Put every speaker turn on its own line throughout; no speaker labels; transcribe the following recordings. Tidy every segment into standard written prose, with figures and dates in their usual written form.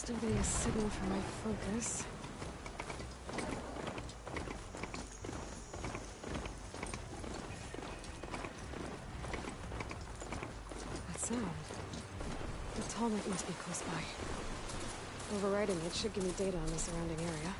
Still getting a signal for my focus. That sound. The tallneck must be close by. Overriding it should give me data on the surrounding area.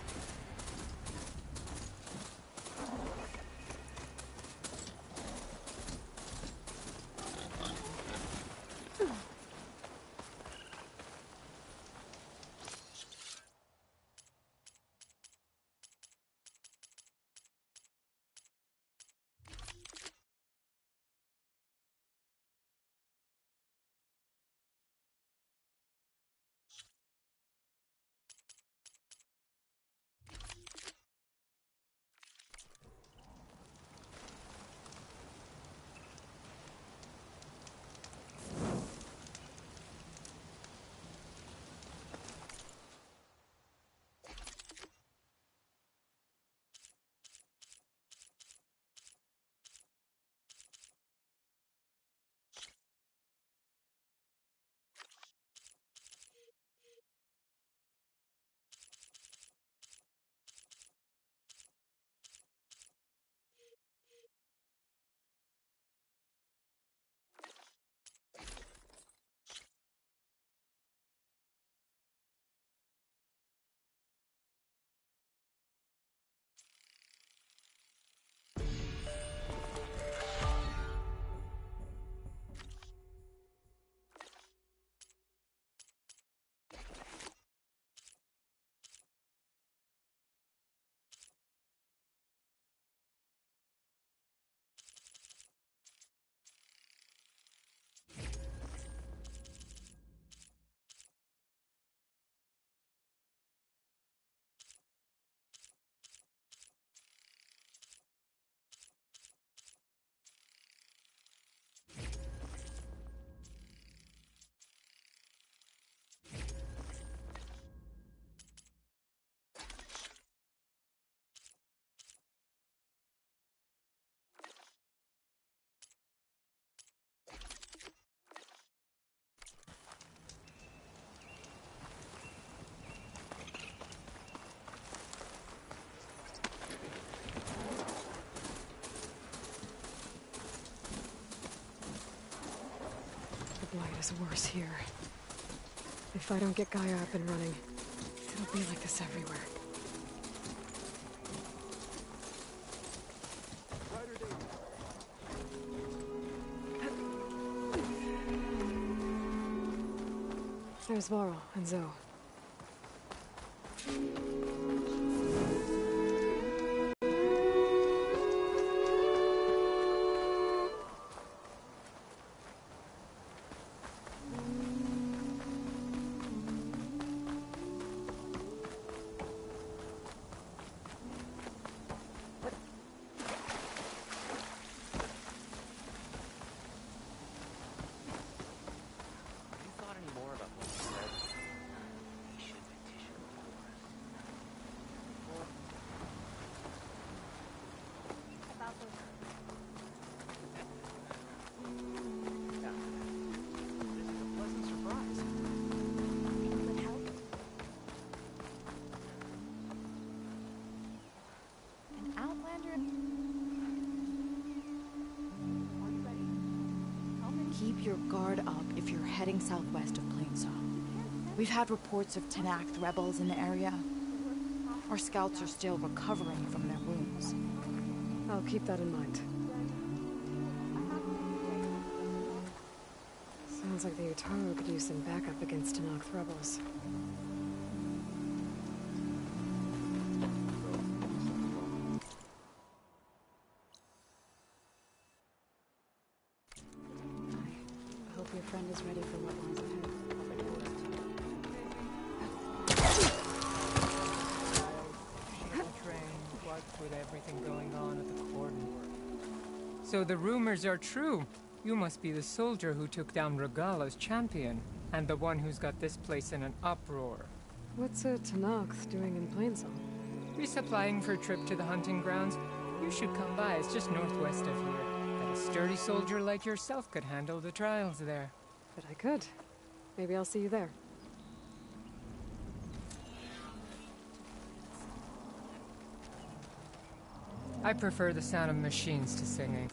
The blight is worse here. If I don't get Gaia up and running, it'll be like this everywhere. There's Varl and Zoe.
Keep your guard up if you're heading southwest of Plainsong. We've had reports of Tenakth rebels in the area. Our scouts are still recovering from their wounds.
I'll keep that in mind. Sounds like the Utaro could use some backup against Tenakth rebels.
Your friend is ready for what lies ahead.
What with everything going on at the cordon. So the rumors are true. You must be the soldier who took down Regala's champion, and the one who's got this place in an uproar.
What's a Tenakth doing in Plainsong?
Resupplying for a trip to the hunting grounds. You should come by. It's just northwest of here. A sturdy soldier like yourself could handle the trials there.
But I could. Maybe I'll see you there.
I prefer the sound of machines to singing.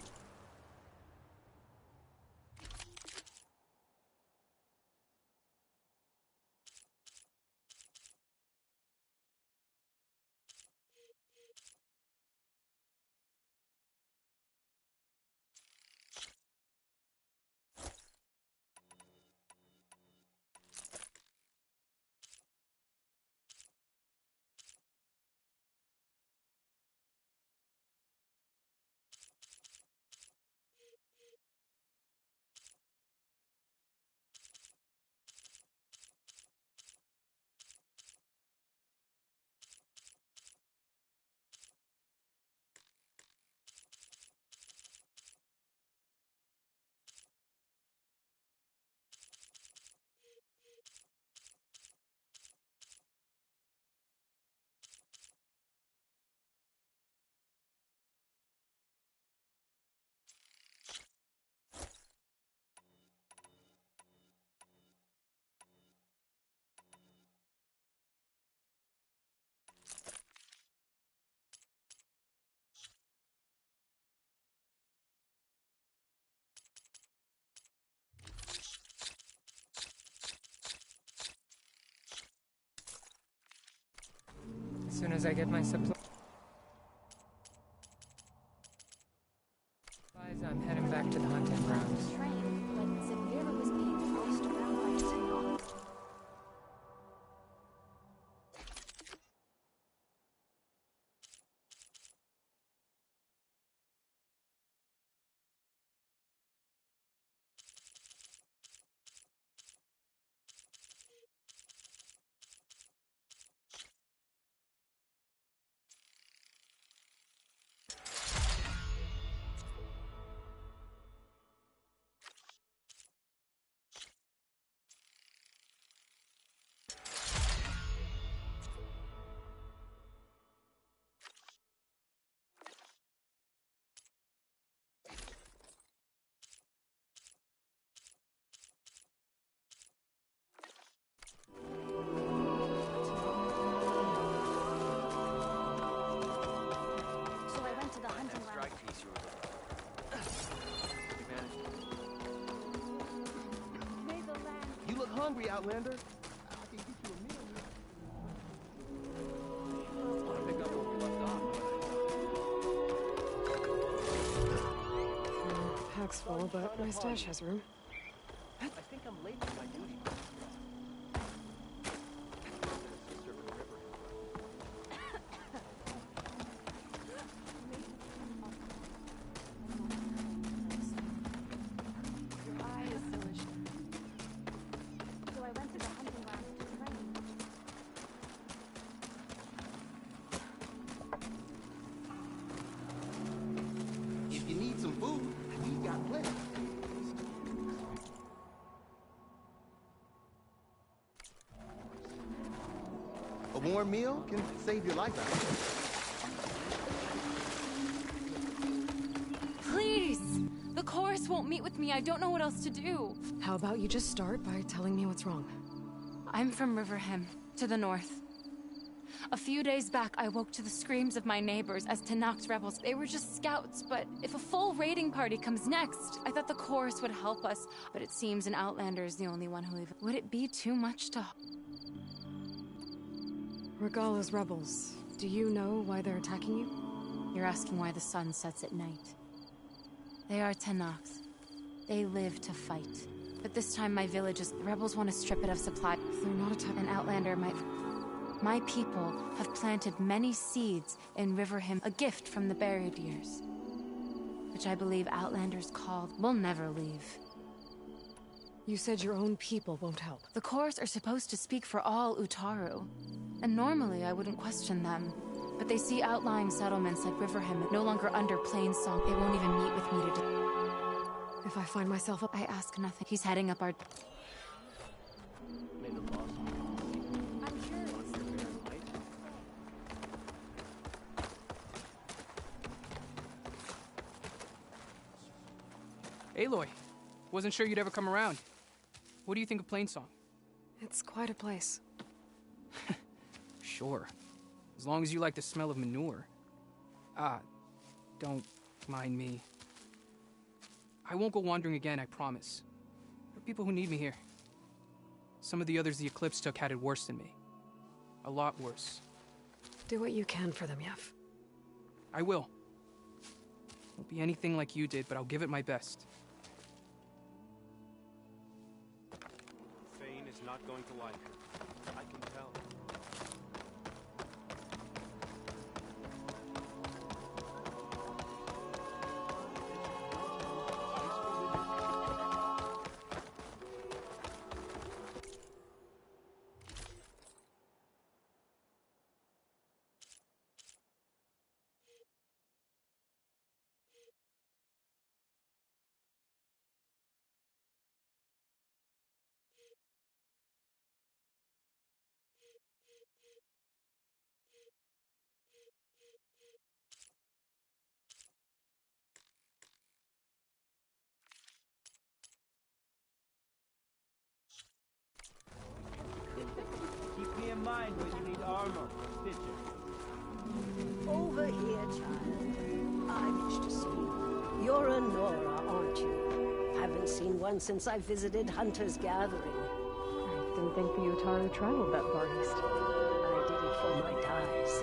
As soon as I get my supplies, I'm heading back to the hunting grounds.
When Severa was being forced around by Tenok.
You look hungry, Outlander. I can get you a meal. Want to pick up where we left off?
Pack's full, but my stash has room.
I think I'm late for my duty. If you need some food, we've got plenty. A warm meal can save your life out.
Please! The chorus won't meet with me. I don't know what else to do.
How about you just start by telling me what's wrong?
I'm from Riverham, to the north. A few days back, I woke to the screams of my neighbors as Tenak's rebels. They were just scouts, but if a full raiding party comes next, I thought the chorus would help us. But it seems an Outlander is the only one who even... Would it be too much to...
Regala's rebels. Do you know why they're attacking you?
You're asking why the sun sets at night. They are Tenak's. They live to fight. But this time my village is... The rebels want to strip it of supply.
They're not attacking...
An Outlander might... My people have planted many seeds in Riverham, a gift from the buried years, which I believe Outlanders called will never leave.
You said your own people won't help.
The chorus are supposed to speak for all Utaru, and normally I wouldn't question them, but they see outlying settlements like Riverham no longer under Plainsong. They won't even meet with me to...
If I find myself up...
I ask nothing. He's heading up our...
Aloy, wasn't sure you'd ever come around. What do you think of Plainsong?
It's quite a place.
Sure, as long as you like the smell of manure. Don't mind me. I won't go wandering again, I promise. There are people who need me here. Some of the others the Eclipse took had it worse than me. A lot worse.
Do what you can for them, Yev.
I will. Won't be anything like you did, but I'll give it my best.
Thane is not going to like her. I can tell.
Keep me in mind when you need armor, Stitcher.
Over here, child. I wish to see you. You're a Nora, aren't you? Haven't seen one since I visited Hunter's Gathering.
I didn't think the Utari traveled that far east.
I did it for my ties.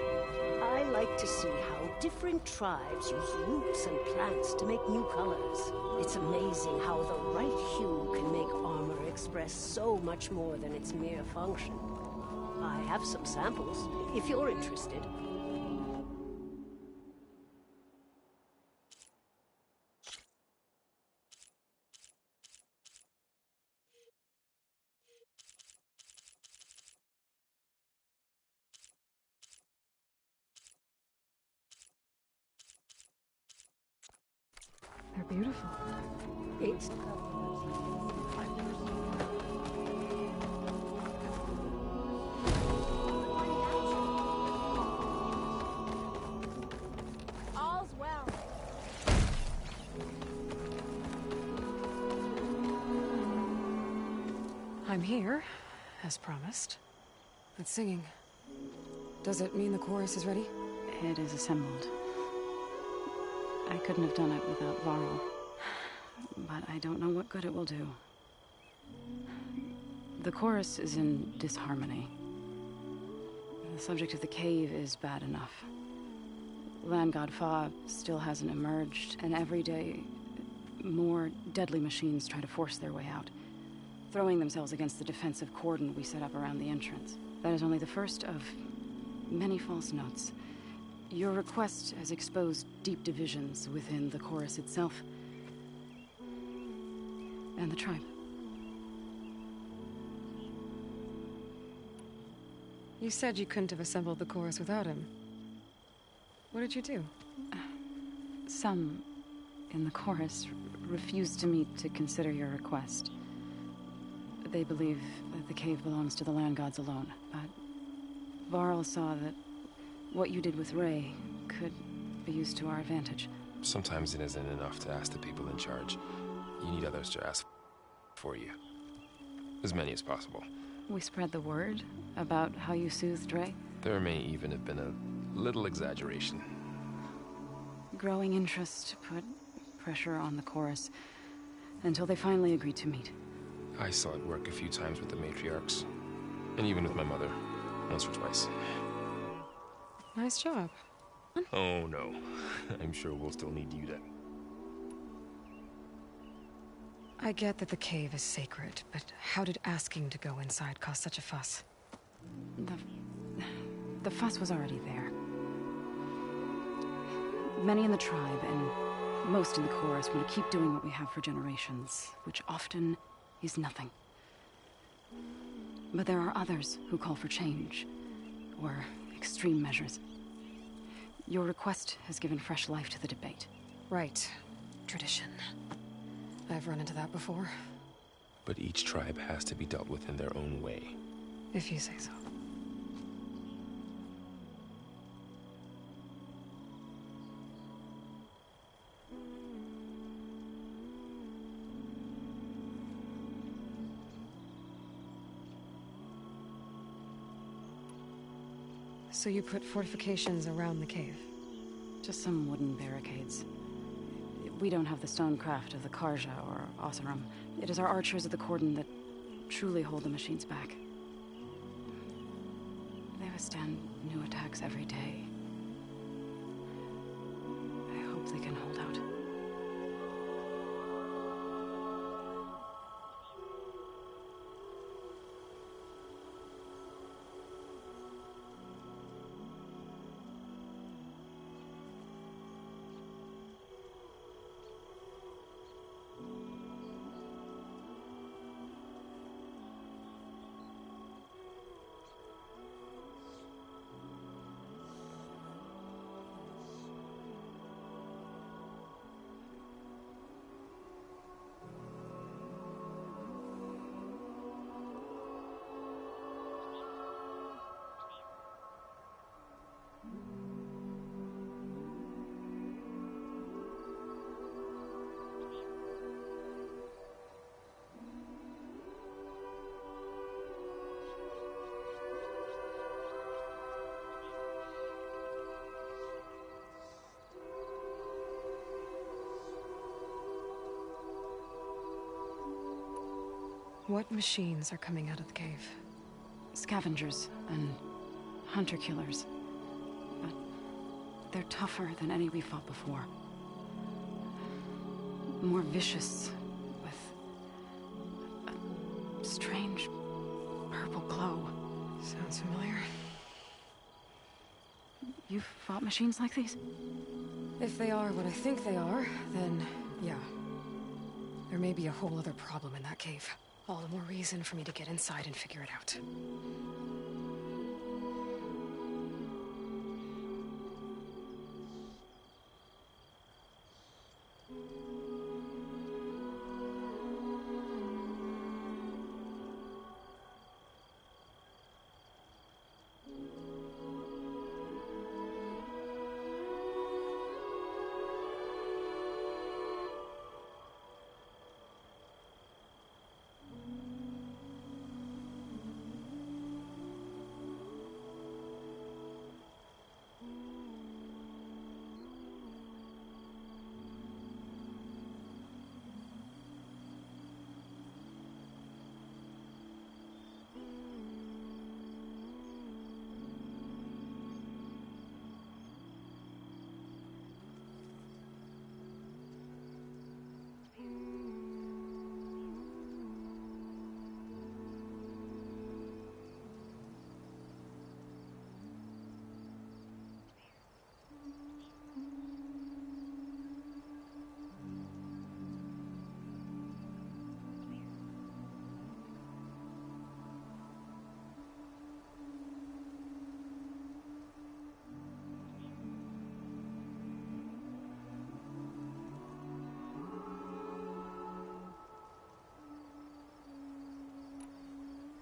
I like to see how different tribes use roots and plants to make new colors. It's amazing how the right hue can make armor express so much more than its mere function. I have some samples, if you're interested.
They're beautiful.
It's...
All's well.
I'm here, as promised. But singing. Does it mean the chorus is ready?
It is assembled. I couldn't have done it without Varl. But I don't know what good it will do. The chorus is in disharmony. The subject of the cave is bad enough. Land God Fa still hasn't emerged, and every day more deadly machines try to force their way out, throwing themselves against the defensive cordon we set up around the entrance. That is only the first of many false notes. Your request has exposed deep divisions within the chorus itself and the tribe.
You said you couldn't have assembled the chorus without him. What did you do?
Some in the chorus refused to meet to consider your request. They believe that the cave belongs to the land gods alone, but Varl saw that what you did with Ray could be used to our advantage.
Sometimes it isn't enough to ask the people in charge. You need others to ask for you. As many as possible.
We spread the word about how you soothed Ray.
There may even have been a little exaggeration.
Growing interest put pressure on the chorus until they finally agreed to meet.
I saw it work a few times with the matriarchs. And even with my mother. Once or twice.
Nice job.
Oh no. I'm sure we'll still need you to...
I get that the cave is sacred, but how did asking to go inside cause such a fuss?
The fuss was already there. Many in the tribe, and most in the chorus, want to keep doing what we have for generations, which often is nothing. But there are others who call for change, or extreme measures. Your request has given fresh life to the debate.
Right. Tradition. I've run into that before.
But each tribe has to be dealt with in their own way.
If you say so. So you put fortifications around the cave?
Just some wooden barricades. We don't have the stonecraft of the Karja or Oseram. It is our archers of the Cordon that truly hold the machines back. They withstand new attacks every day. I hope they can hold out.
What machines are coming out of the cave?
Scavengers and hunter-killers. But they're tougher than any we fought before. More vicious, with a strange purple glow.
Sounds familiar.
You've fought machines like these?
If they are what I think they are, then yeah. There may be a whole other problem in that cave. All the more reason for me to get inside and figure it out.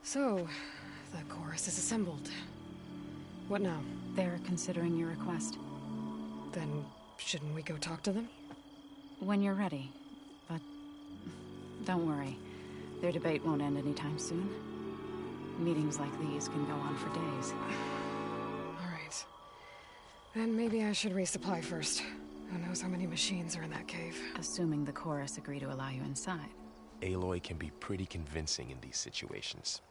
So, the chorus is assembled. What now?
They're considering your request.
Then, shouldn't we go talk to them?
When you're ready. But don't worry. Their debate won't end anytime soon. Meetings like these can go on for days.
Alright. Then maybe I should resupply first. Who knows how many machines are in that cave?
Assuming the chorus agree to allow you inside.
Aloy can be pretty convincing in these situations.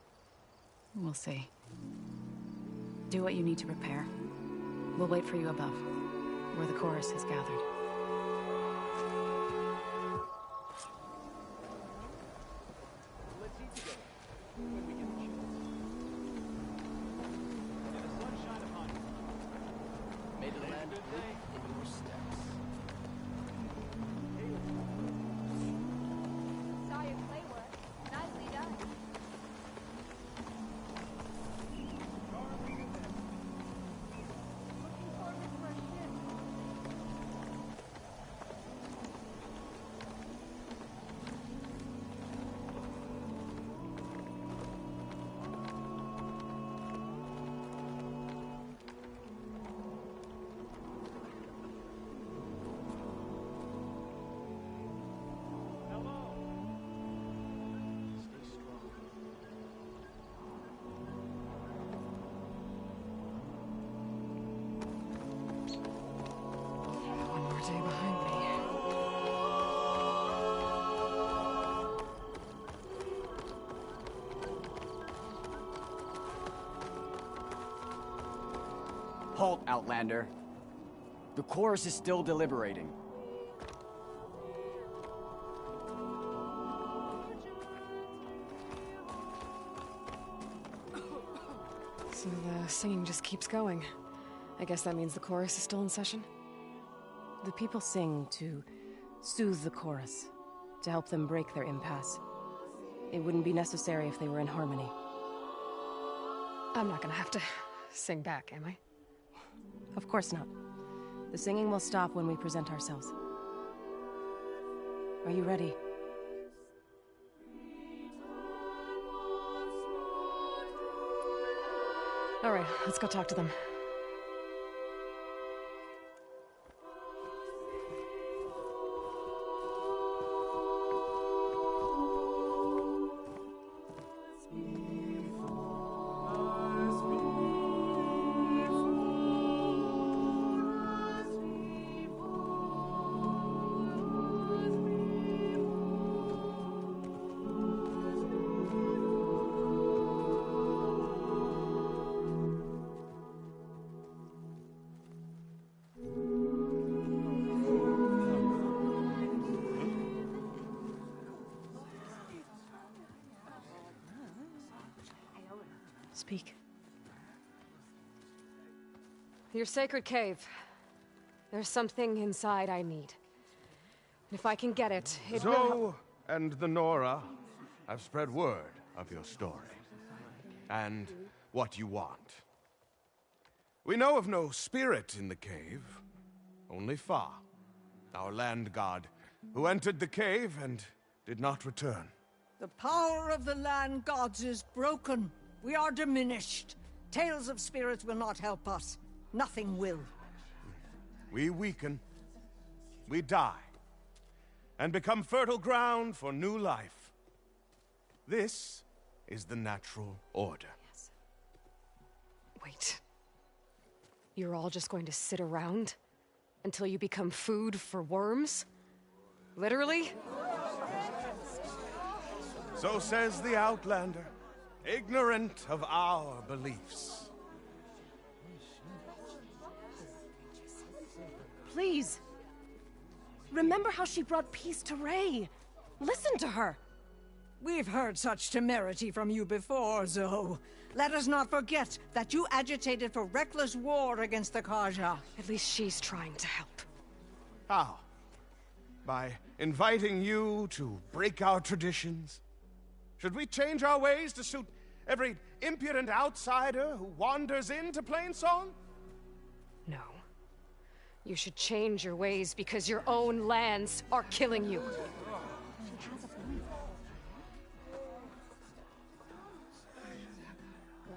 We'll see. Do what you need to prepare. We'll wait for you above, where the chorus is gathered.
Let's eat together when we get the chance. May the sun shine upon you. May the land live in your steps.
Saw your clay work. Nicely done. Looking forward to our ship.
stay behind me.
Halt, Outlander. The chorus is still deliberating.
So the singing just keeps going. I guess that means the chorus is still in session?
The people sing to soothe the chorus, to help them break their impasse. It wouldn't be necessary if they were in harmony.
I'm not gonna have to sing back, am I?
Of course not. The singing will stop when we present ourselves. Are you ready?
All right, let's go talk to them.
Speak.
Your sacred cave. There's something inside I need. And if I can get it, it will help.
Zoe and the Nora have spread word of your story. And what you want. We know of no spirit in the cave. Only Fa, our land god, who entered the cave and did not return.
The power of the land gods is broken. We are diminished. Tales of spirits will not help us. Nothing will.
We weaken. We die. And become fertile ground for new life. This is the natural order.
Yes. Wait. You're all just going to sit around until you become food for worms? Literally?
So says the Outlander, ignorant of our beliefs.
Please. Remember how she brought peace to Ray. Listen to her.
We've heard such temerity from you before, Zoe. Let us not forget that you agitated for reckless war against the Kaja.
At least she's trying to help.
How? By inviting you to break our traditions? Should we change our ways to suit every impudent outsider who wanders into Plainsong?
No. You should change your ways because your own lands are killing you.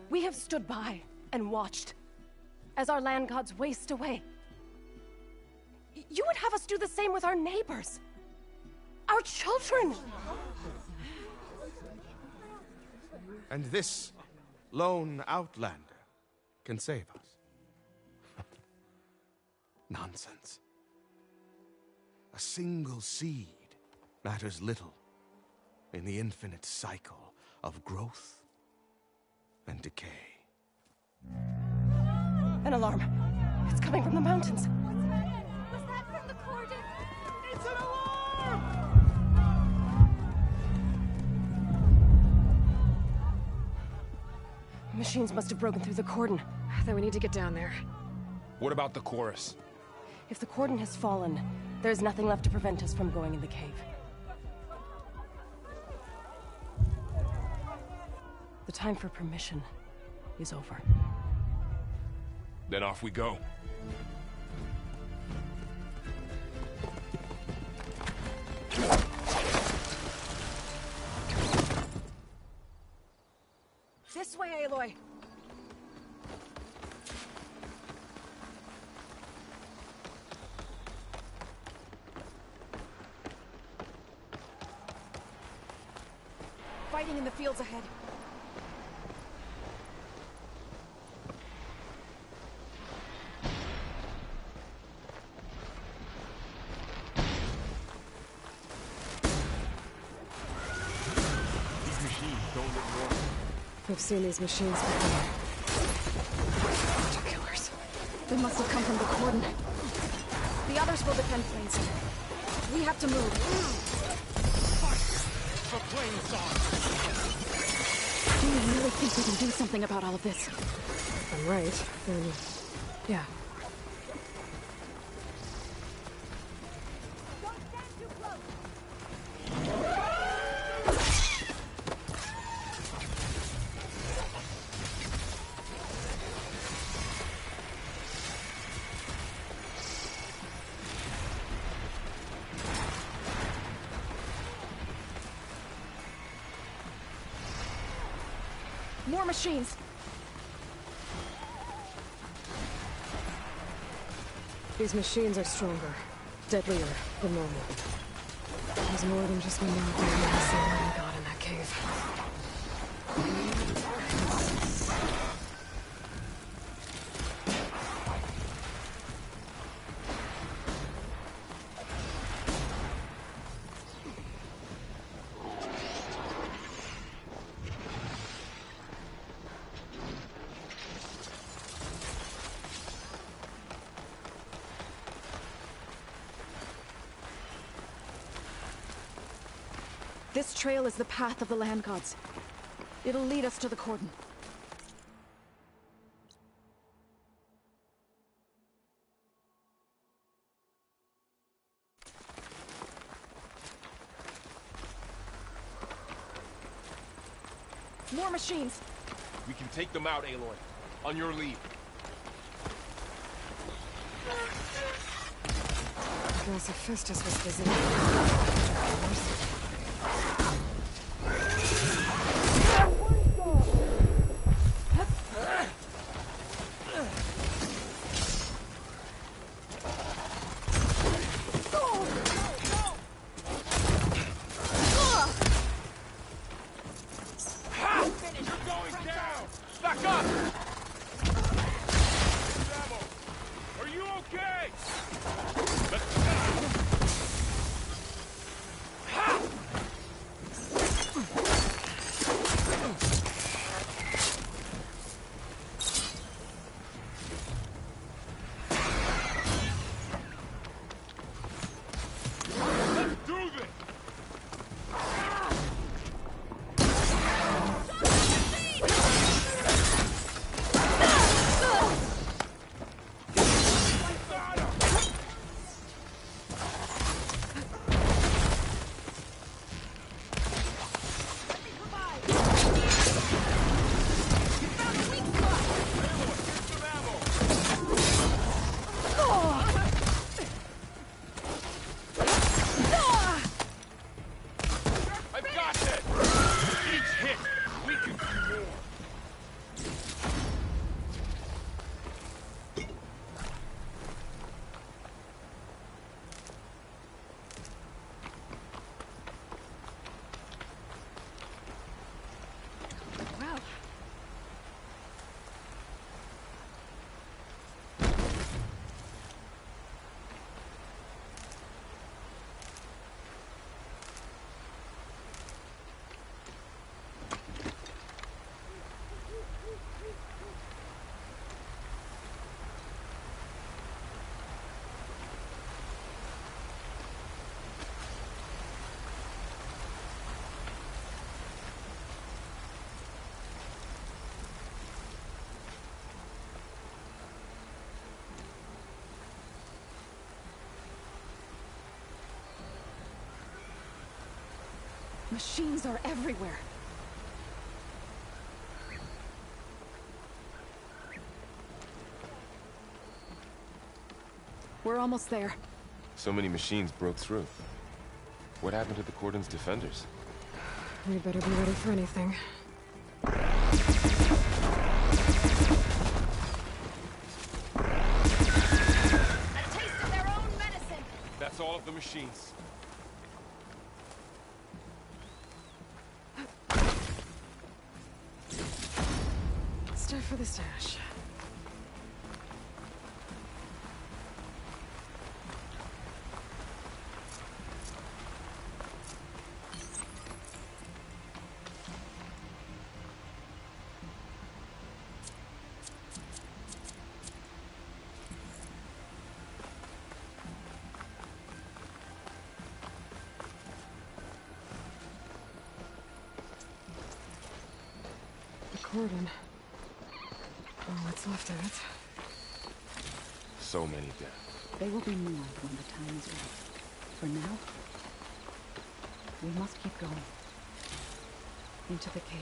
We have stood by and watched as our land gods waste away. You would have us do the same with our neighbors, our children.
And this lone Outlander can save us. Nonsense. A single seed matters little in the infinite cycle of growth and decay.
An alarm. It's coming from the mountains.
Was that from the cordon?
It's an alarm!
Machines must have broken through the cordon.
Then we need to get down there.
What about the chorus?
If the cordon has fallen, there's nothing left to prevent us from going in the cave. The time for permission is over.
Then off we go.
This way, Aloy. Fighting in the fields ahead.
it normal.
I've seen these machines before. Bunch of killers.
They must have come from the cordon. The others will defend Plains. We have to move.
For Plains on!
Do you really think we can do something about all of this?
If I'm right, then... yeah.
More machines!
These machines are stronger, deadlier than normal. There's more than just one more thing God in that cave.
This trail is the path of the land gods. It'll lead us to the cordon. More machines!
We can take them out, Aloy. On your lead.
Guess Hephaestus was busy.
Machines are everywhere. We're almost there.
So many machines broke through. What happened to the Cordon's defenders?
We better be ready for anything.
A taste of their own medicine.
That's all of the machines.
It's time for the stash. cordon. All that's left of it.
So many dead.
They will be mourned when the time is right. For now, we must keep going. Into the cave.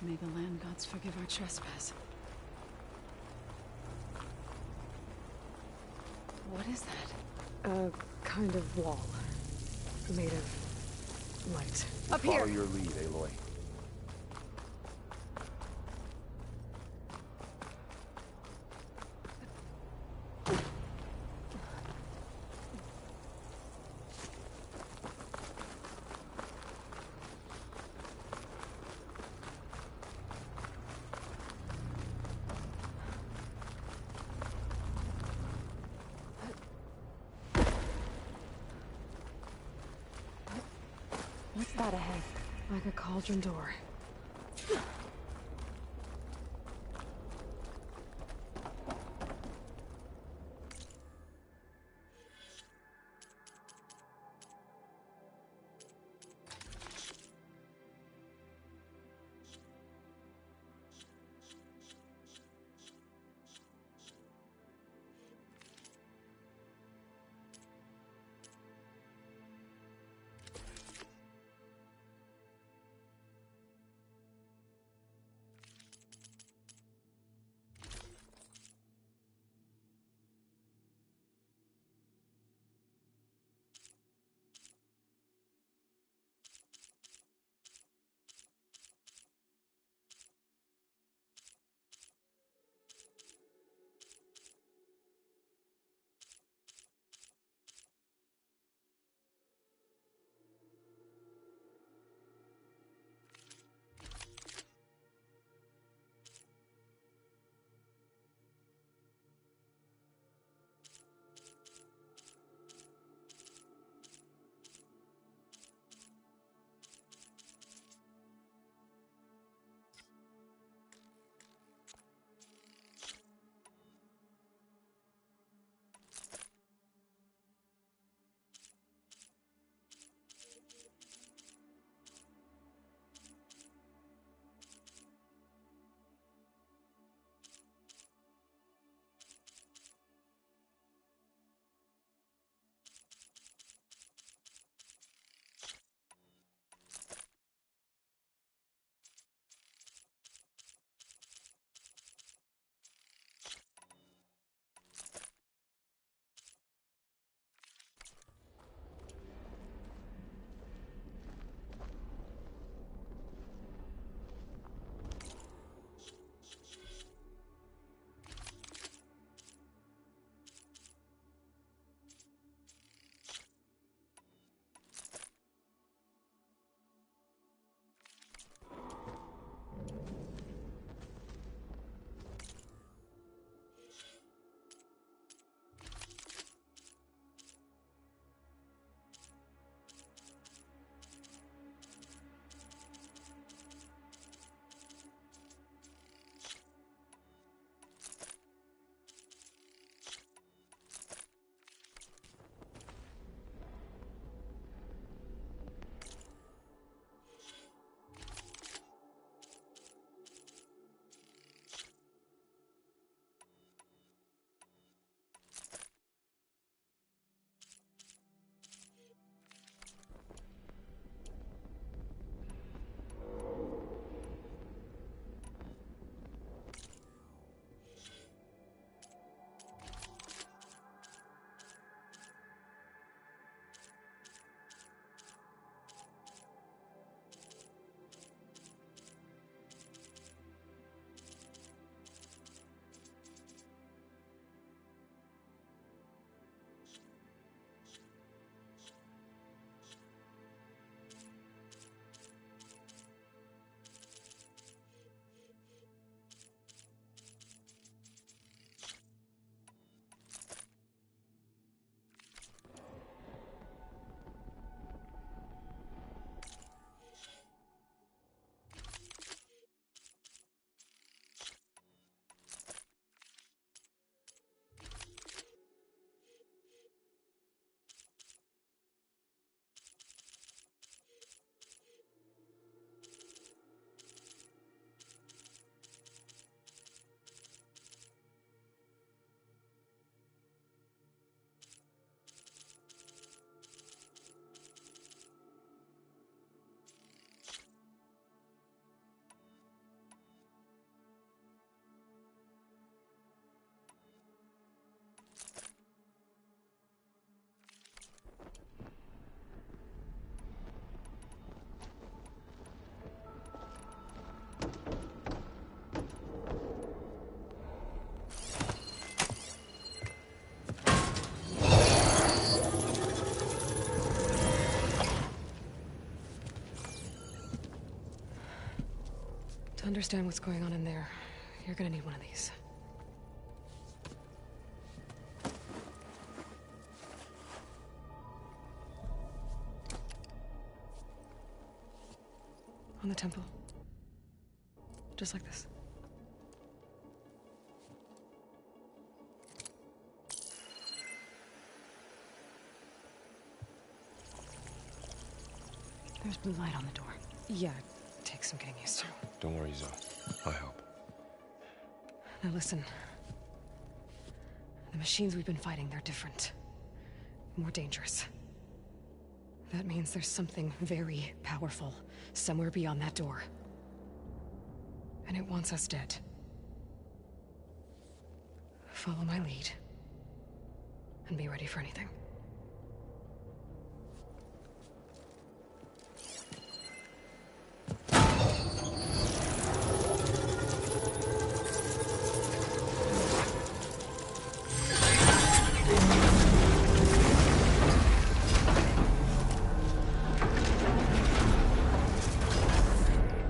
May the land gods forgive our trespass. What is that?
A kind of wall. Made of light.
Up here!
Follow your lead, Aloy.
What's that ahead? Like a cauldron door. understand what's going on in there, you're gonna need one of these. On the temple. Just like this.
There's blue light on the door.
Yeah, it takes some getting used to.
Don't worry, Zoe. I'll help.
Now listen. The machines we've been fighting, they're different. More dangerous. That means there's something very powerful somewhere beyond that door. And it wants us dead. Follow my lead. And be ready for anything.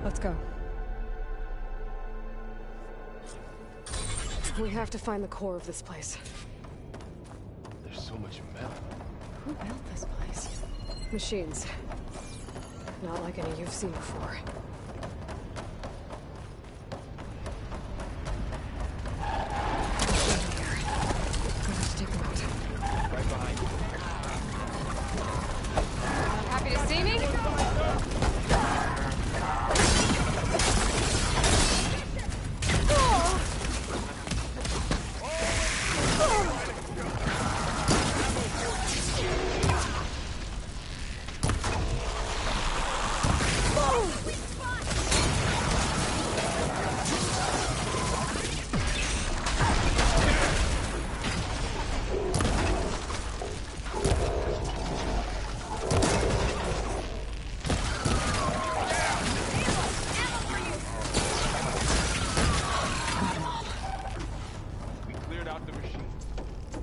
Let's go. We have to find the core of this place.
There's so much metal.
Who built this place?
Machines. Not like any you've seen before.
Happy to see me?
We cleared out the machine.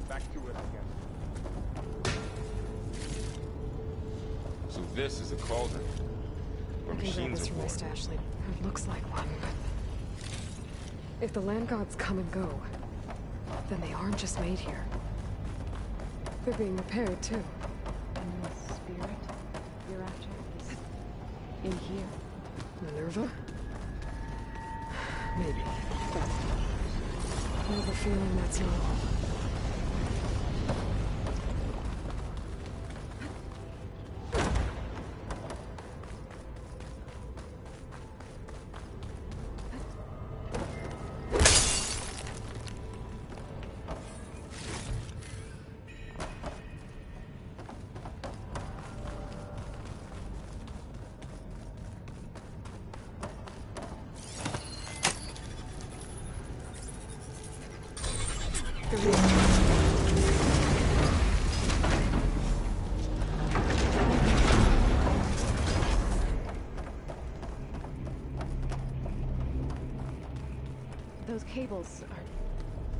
Back to it, I guess.
So this is a cauldron. Where
I can grab
machines
this
are
from my
born.
stash later. It looks like one, but... if the land gods come and go, then they aren't just made here. They're being repaired, too.
And the spirit you're after is in here?
Minerva? Maybe, but... I have a feeling that's not all.
Those cables are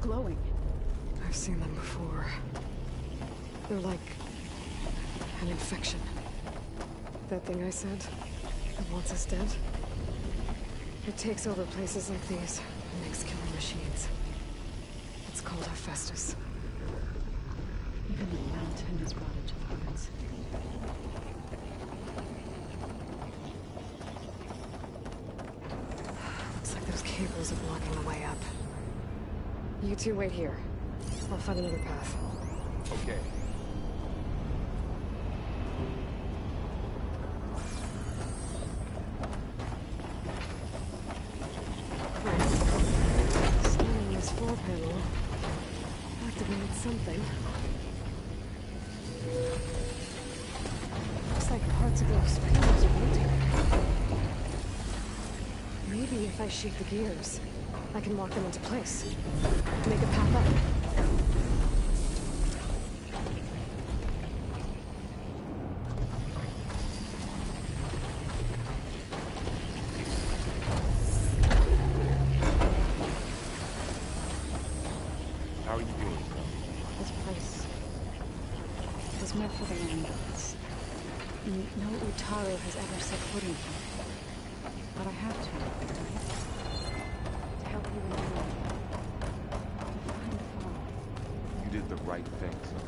glowing.
I've seen them before. They're like an infection. That thing I said, that wants us dead. It takes over places like these and makes killing machines. It's called Hephaestus.
Even the mountain is rotted to parts.
Looks like those cables are blocking the way up. You two wait here. I'll find another path.
Okay.
Scanning this floor panel activated something. Looks like parts of those panels are melting. Maybe if I shake the gears, I can lock them into place. Make a path up.
How are you doing?
This place was meant for the land gods. No Utaro has ever set foot in here. But I have to, right?
You did the right thing, son.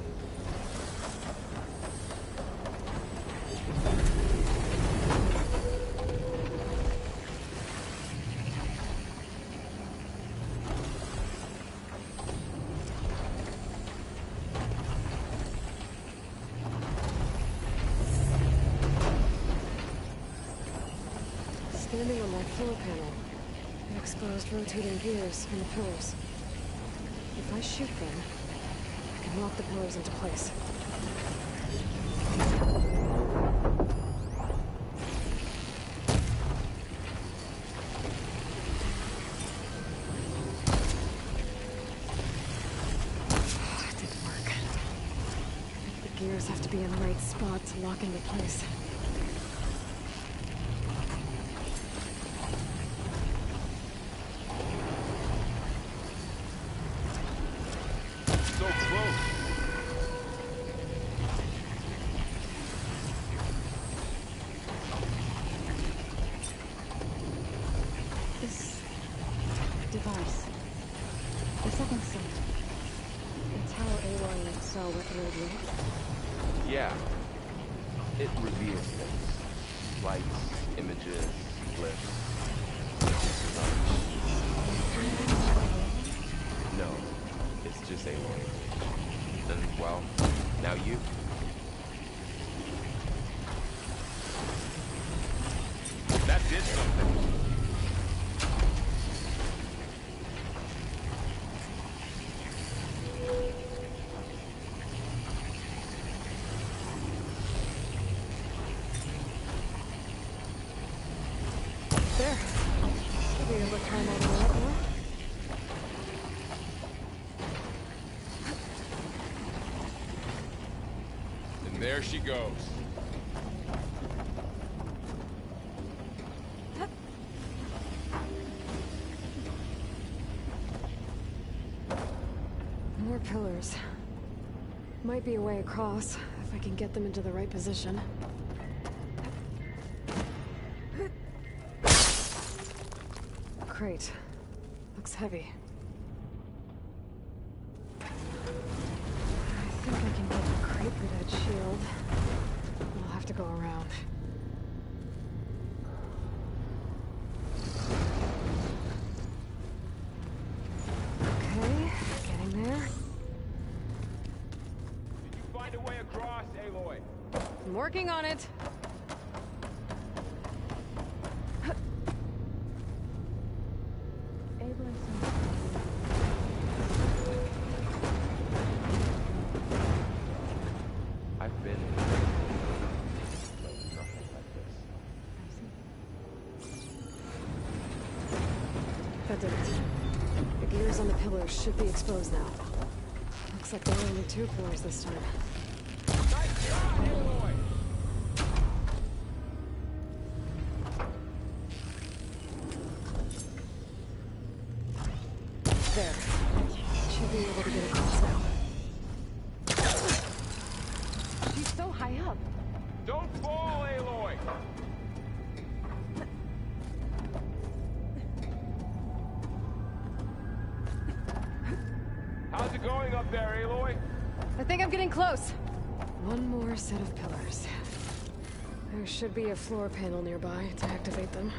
Standing on that floor panel, it exposed rotating gears on the pillars. If I shoot them, I can lock the pillars into place. It didn't work. The gears have to be in the right spot to lock into place.
Device. The second sight. It's how Aloy saw what the radio.
Yeah. It reveals things. Lights, images, blips. No, it's just Aloy. And, well, now you. That did something.
There. Should be able to climb all the way up now.
And there she goes.
More pillars. Might be a way across, if I can get them into the right position. Crate. Looks heavy. I think I can get the crate through that shield. I'll have to go around. Okay, getting there.
Did you find a way across, Aloy?
I'm working on it.
I've been nothing like this.
That did it. The gears on the pillars should be exposed now. Looks like there were only 2 floors this time.
Nice job, Aloy!
There. Should be able to get across now.
She's so high up.
Don't fall, Aloy! How's it going up there, Aloy?
I think I'm getting close. One more set of pillars. There should be a floor panel nearby to activate them.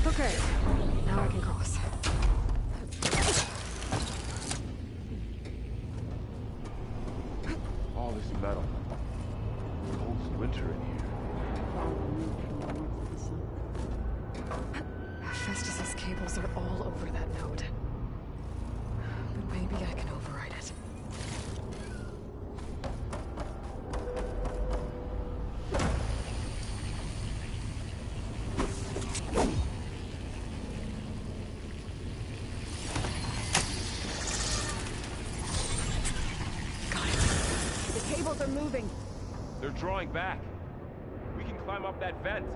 Okay, now I can cross.
All this metal. Cold as winter in here.
Festus's cables are all over that node. But maybe I can override it.
cables are moving.
They're drawing back. We can climb up that vent.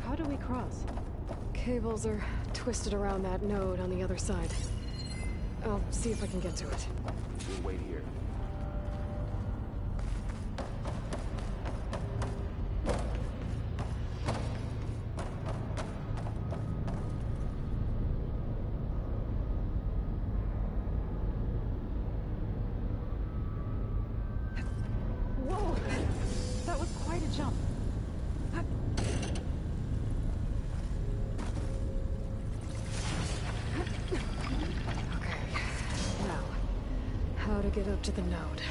How do we cross?
Cables are twisted around that node on the other side. I'll see if I can get to it.
We'll wait here.
Whoa! That was quite a jump.
How to get up to the node.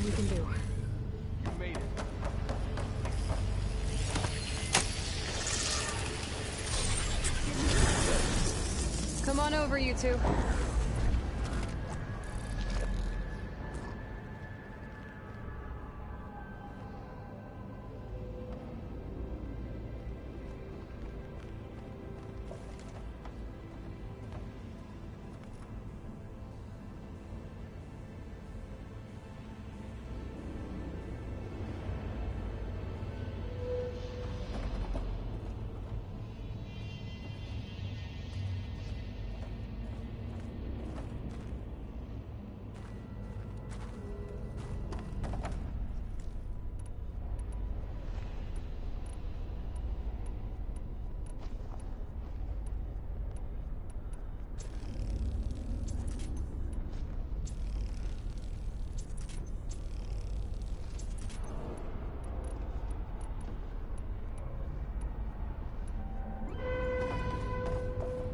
We can do.
You made it.
Come on over, you two.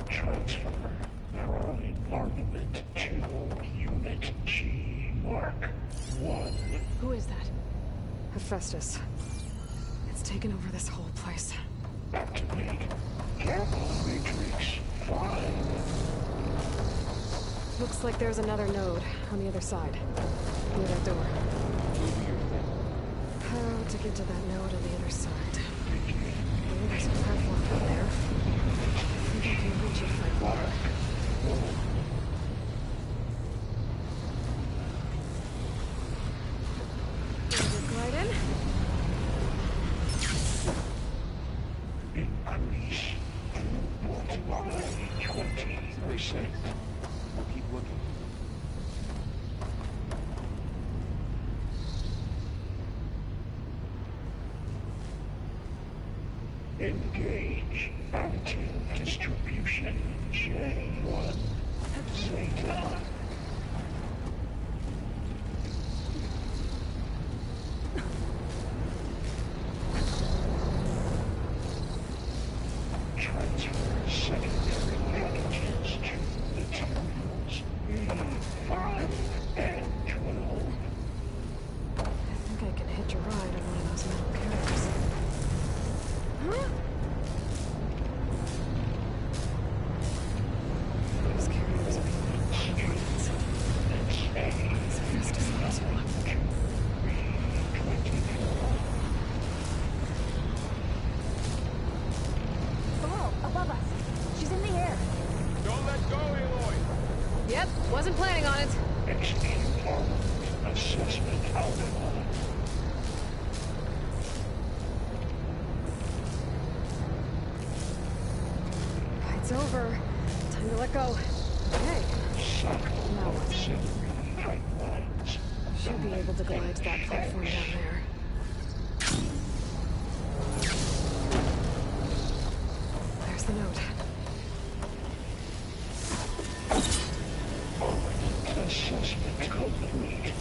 Transfer from armament to Unit G Mark 1.
Who is that? Hephaestus. It's taken over this whole place.
Activate Gamma Matrix 5.
Looks like there's another node on the other side. Near that door. How to get to that node on the other side? Oh, there's a platform up there. I think I can reach it if I walk. Glide in.
Increase throughput by 20%.
We'll keep looking.
Engage until distribution J1. Satan. Transfer secondary packages to the terminals E5 and 12.
I think I can hitch a ride on one of those metal carriers. Huh? Those carriers are being plants. It's a Festus too.
Below, above us. She's in the air.
Don't let go, Aloy!
Yep, wasn't planning on it.
Execute assessment alpha.
It's over. Time to let go. Okay. Now what? Should be able to glide to that platform down there. There's the note.
Assessment complete.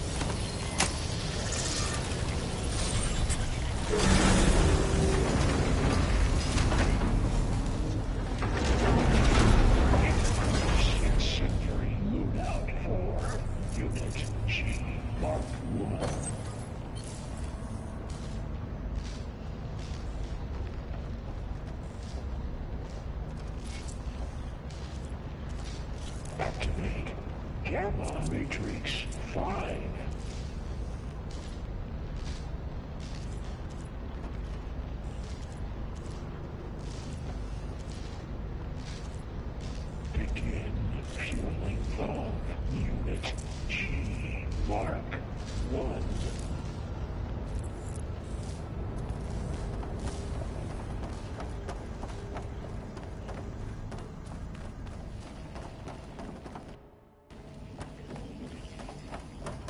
Secondary loadout for Unit G Mark 1. Activate Gamma Matrix 5. Begin fueling valve Unit G Mark 1.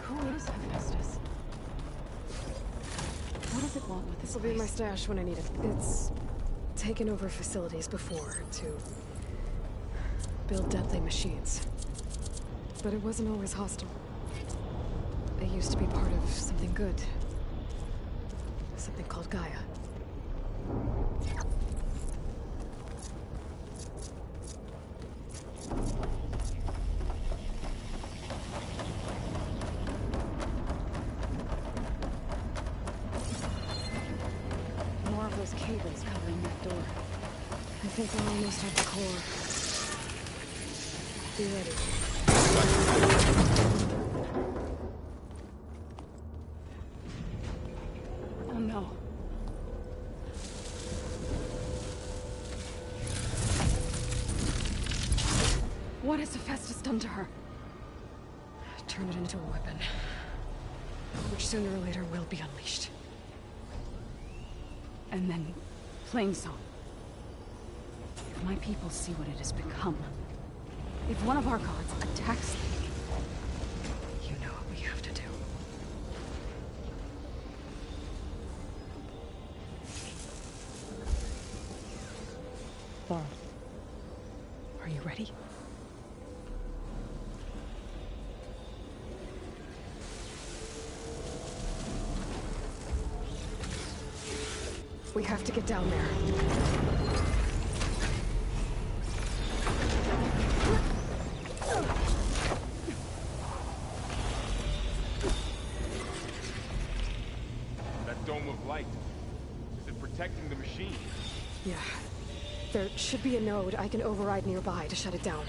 Who is Hephaestus? What does it want with this
This will be my stash when I need it. It's taken over facilities before to build deadly machines. But it wasn't always hostile. It used to be part of something good. Something called Gaia.
More of those cables covering that door.
I think we're almost at the core. Be ready.
Oh no. What has Hephaestus done to her?
Turn it into a weapon. Which sooner or later will be unleashed.
And then, Plainsong. If my people see what it has become, if one of our gods attacks them,
you know what we have to do. Laura, are you ready? We have to get down there.
That dome of light. Is it protecting the machine?
Yeah. There should be a node I can override nearby to shut it down.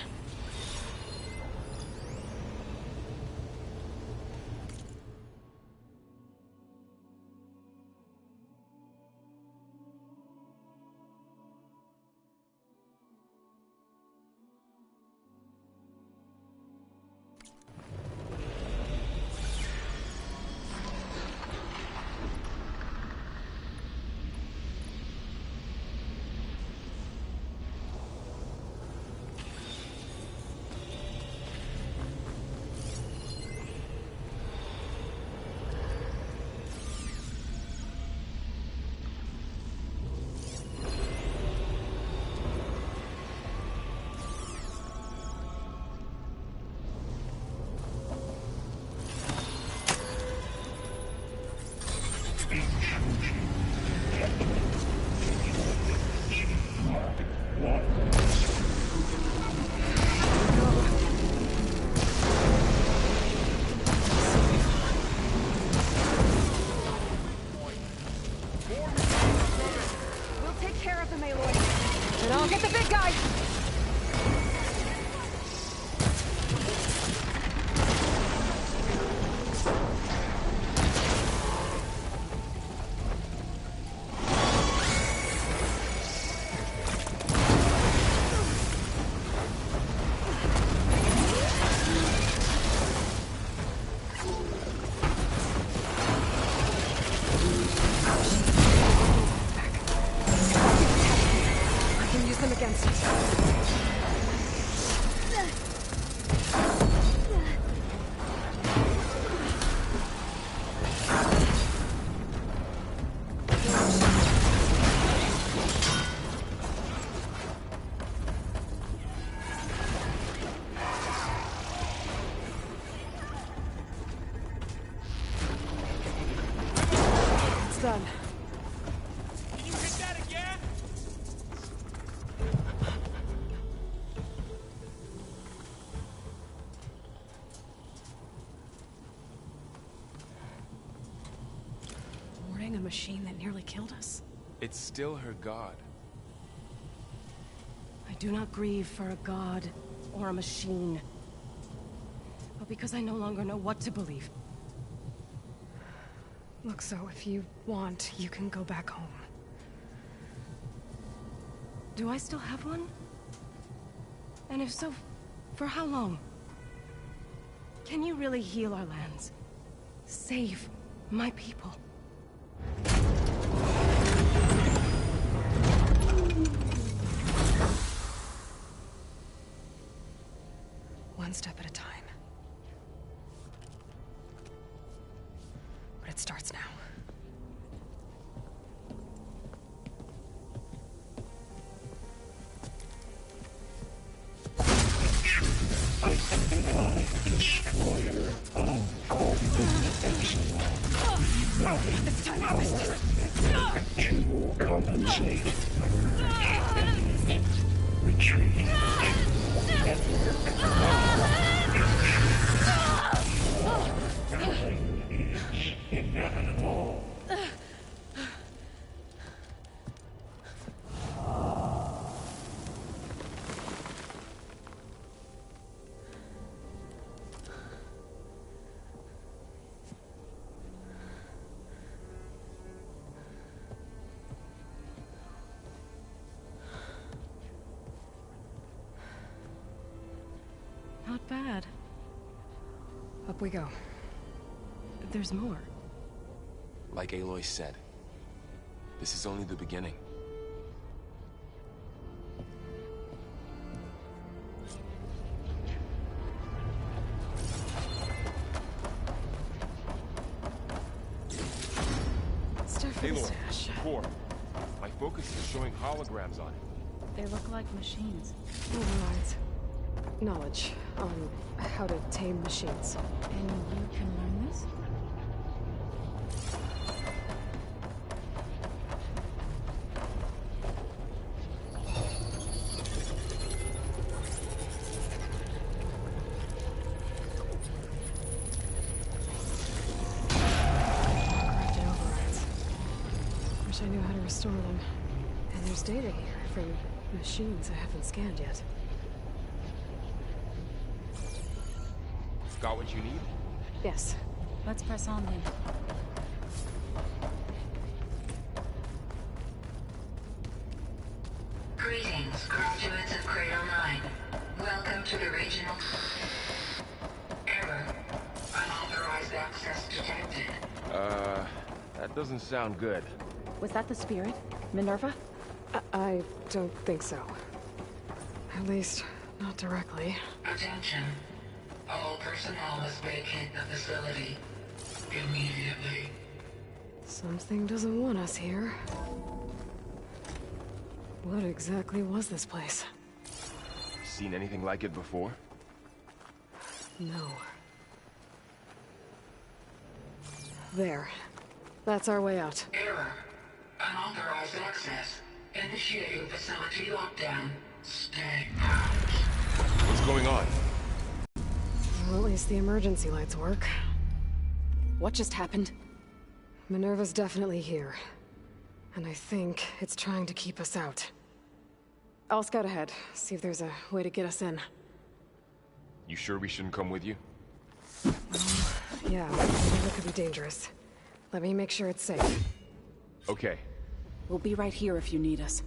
done.
Can you hit that again?
Warning a machine that nearly killed us?
It's still her god.
I do not grieve for a god or a machine, but because I no longer know what to believe.
Look, so if you want, you can go back home.
Do I still have one? And if so, for how long? Can you really heal our lands? Save my people?
One step at a time. But it starts now.
Destroyer of
It's time to harvest.
to compensate. Retreat. Nothing is inevitable.
Not bad.
Up we go.
There's more.
Like Aloy said, this is only the beginning.
Aloy,
core. My focus is showing holograms on it.
They look like machines.
Overrides. Knowledge on how to tame machines.
And you can learn this?
Crafted overrides. Wish I knew how to restore them. And there's data here from machines I haven't scanned yet.
Got what you need?
Yes.
Let's press on then.
Greetings, graduates of Cradle 9. Welcome to the regional... Error. Unauthorized access detected.
That doesn't sound good.
Was that the spirit? Minerva?
I don't think so. At least, not directly.
Attention. All personnel must vacate the facility. Immediately.
Something doesn't want us here. What exactly was this place?
Seen anything like it before?
No. There. That's our way out.
Error. Unauthorized access. Initiating facility lockdown. Stay out.
What's going on?
Well, at least the emergency lights work.
What just happened?
Minerva's definitely here. And I think it's trying to keep us out. I'll scout ahead, see if there's a way to get us in.
You sure we shouldn't come with you?
Yeah, Minerva could be dangerous. Let me make sure it's safe.
Okay.
We'll be right here if you need us.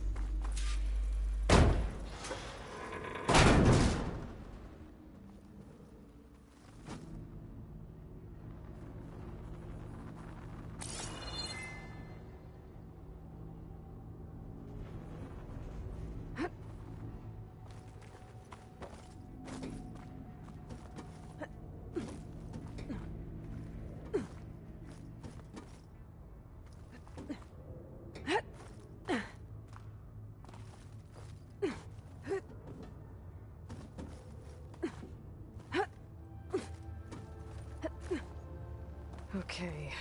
Okay,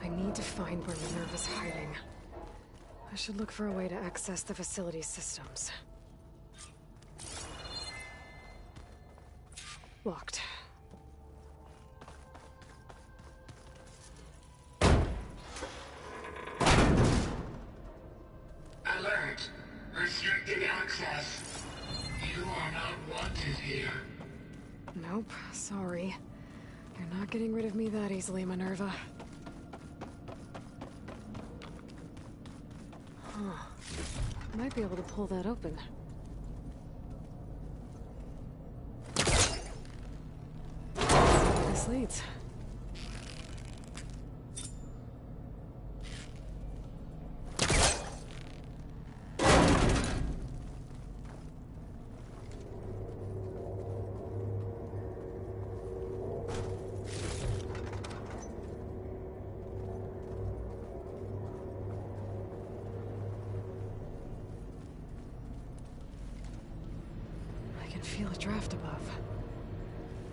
I need to find where Minerva's hiding. I should look for a way to access the facility's systems. Locked.
Alert. Restricted access. You are not wanted here.
Nope, sorry. You're not getting rid of me that easily, Minerva. Huh. Might be able to pull that open. Let's see where this leads. I can feel a draft above.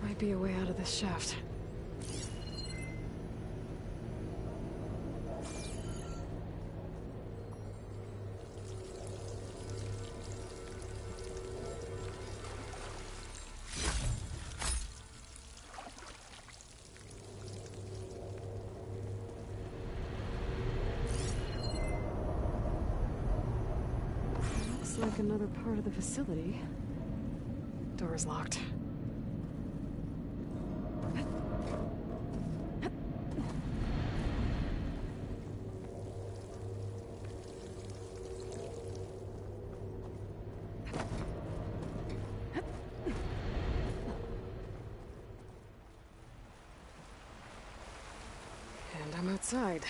Might be a way out of this shaft. Looks like another part of the facility. Door's locked. And I'm outside.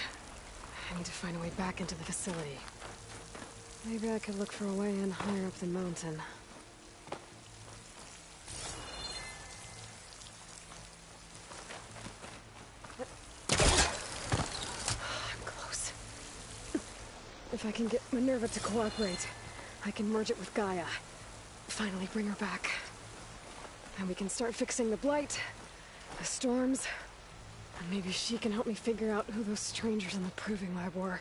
I need to find a way back into the facility. Maybe I could look for a way in higher up the mountain. Close. If I can get Minerva to cooperate, I can merge it with Gaia. Finally bring her back. And we can start fixing the blight, the storms, and maybe she can help me figure out who those strangers in the proving lab were.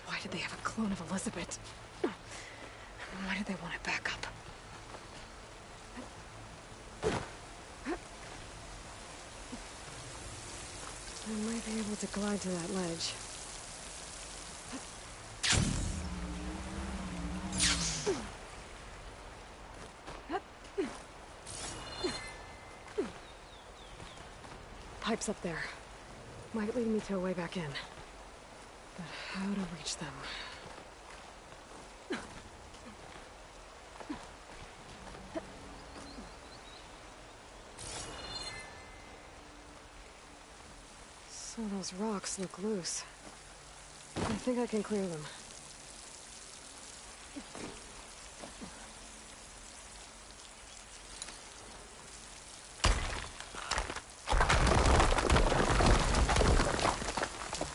Why did they have a clone of Elizabeth? Why did they want it back up? I might be able to glide to that ledge. Pipes up there. Might lead me to a way back in. But how to reach them? So those rocks look loose. I think I can clear them.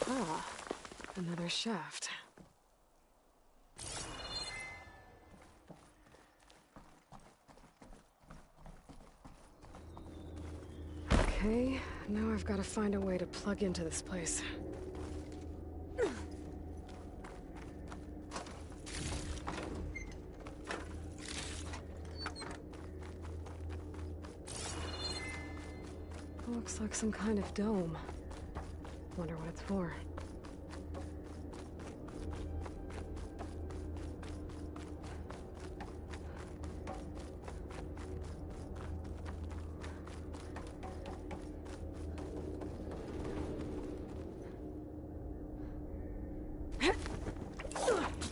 Ah, another shaft. Okay, now I've got to find a way to plug into this place. Looks like some kind of dome. Wonder what it's for.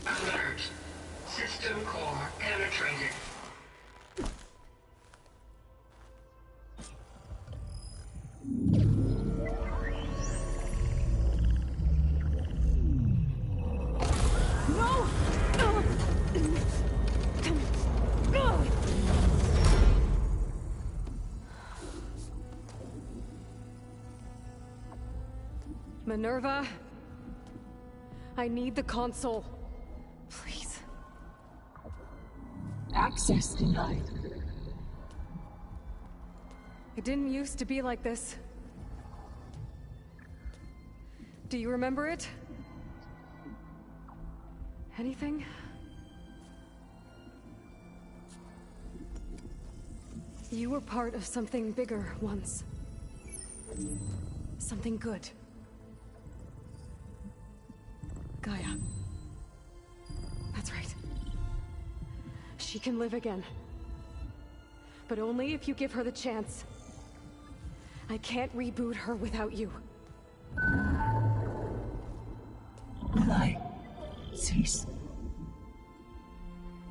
Alert. System core penetrated.
Minerva, I need the console. Please.
Access denied.
It didn't used to be like this. Do you remember it? Anything? You were part of something bigger once. Something good. Gaia. That's right. She can live again. But only if you give her the chance. I can't reboot her without you.
Why? Cease.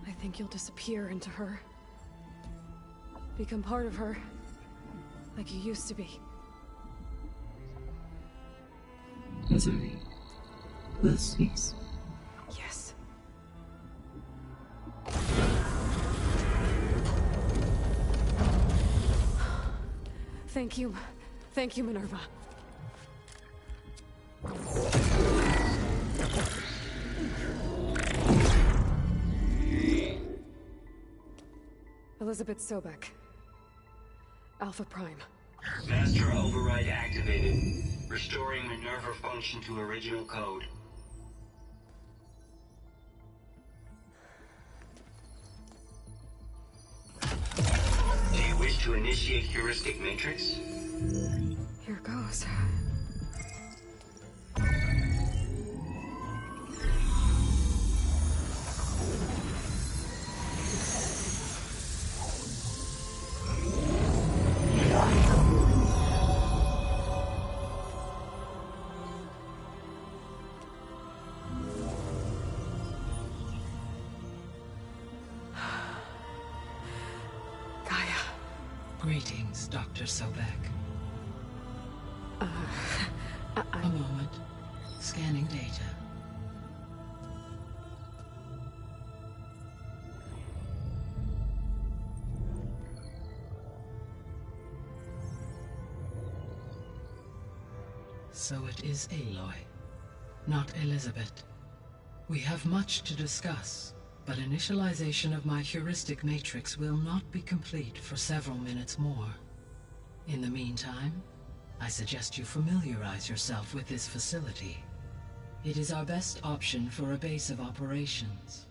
I think you'll disappear into her. Become part of her. Like you used to be.
Misery will cease.
Yes. Thank you. Thank you, Minerva. Elizabeth Sobek. Alpha Prime.
Master override activated. Restoring Minerva function to original code. Do you wish to initiate heuristic matrix?
Here goes.
Greetings, Dr. Sobek. A moment. Scanning data. So it is Aloy, not Elizabeth. We have much to discuss. But initialization of my heuristic matrix will not be complete for several minutes more. In the meantime, I suggest you familiarize yourself with this facility. It is our best option for a base of operations,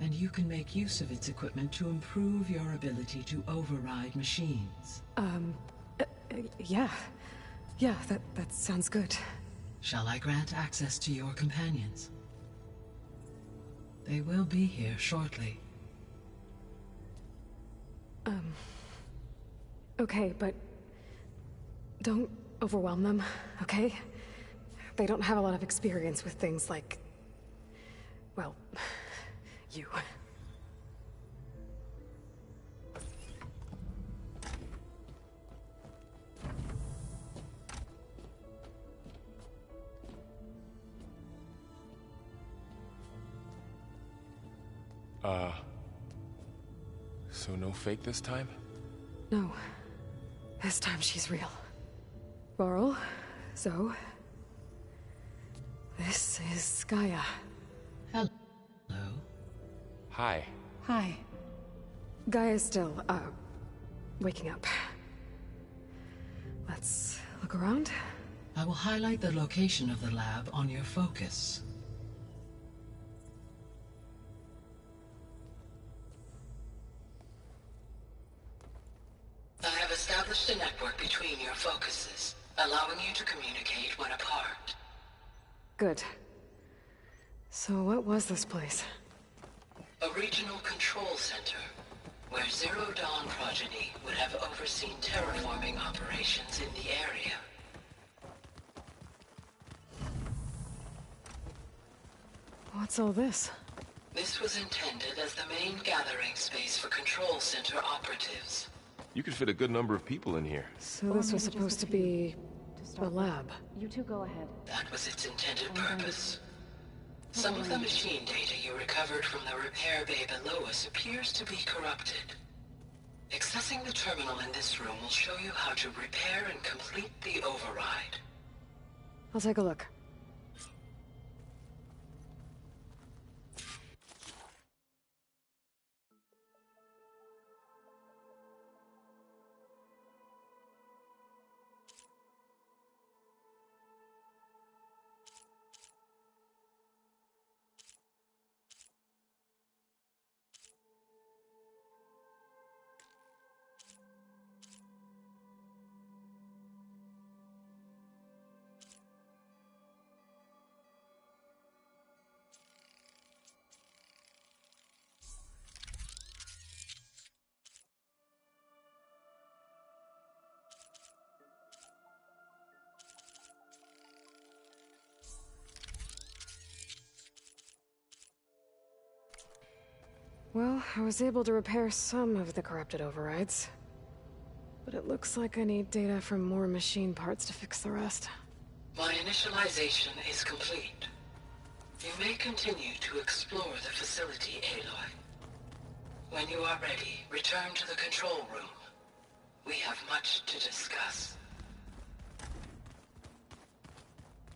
and you can make use of its equipment to improve your ability to override machines.
Yeah. Yeah, that sounds good.
Shall I grant access to your companions? They will be here shortly.
Okay, but don't overwhelm them, okay? They don't have a lot of experience with things like, well, you.
So no fake this time?
No. This time she's real. Varl, Zoe. This is Gaia.
Hello.
Hi.
Hi. Gaia's still, waking up. Let's look around.
I will highlight the location of the lab on your focus.
I have established a network between your focuses, allowing you to communicate when apart.
Good. So what was this place?
A regional control center, where Zero Dawn progeny would have overseen terraforming operations in the area.
What's all this?
This was intended as the main gathering space for control center operatives.
You could fit a good number of people in here.
So this was supposed to be a lab.
You two go ahead.
That was its intended purpose. Some of the machine data you recovered from the repair bay below us appears to be corrupted. Accessing the terminal in this room will show you how to repair and complete the override.
I'll take a look. Well, I was able to repair some of the corrupted overrides. But it looks like I need data from more machine parts to fix the rest.
My initialization is complete. You may continue to explore the facility, Aloy. When you are ready, return to the control room. We have much to discuss.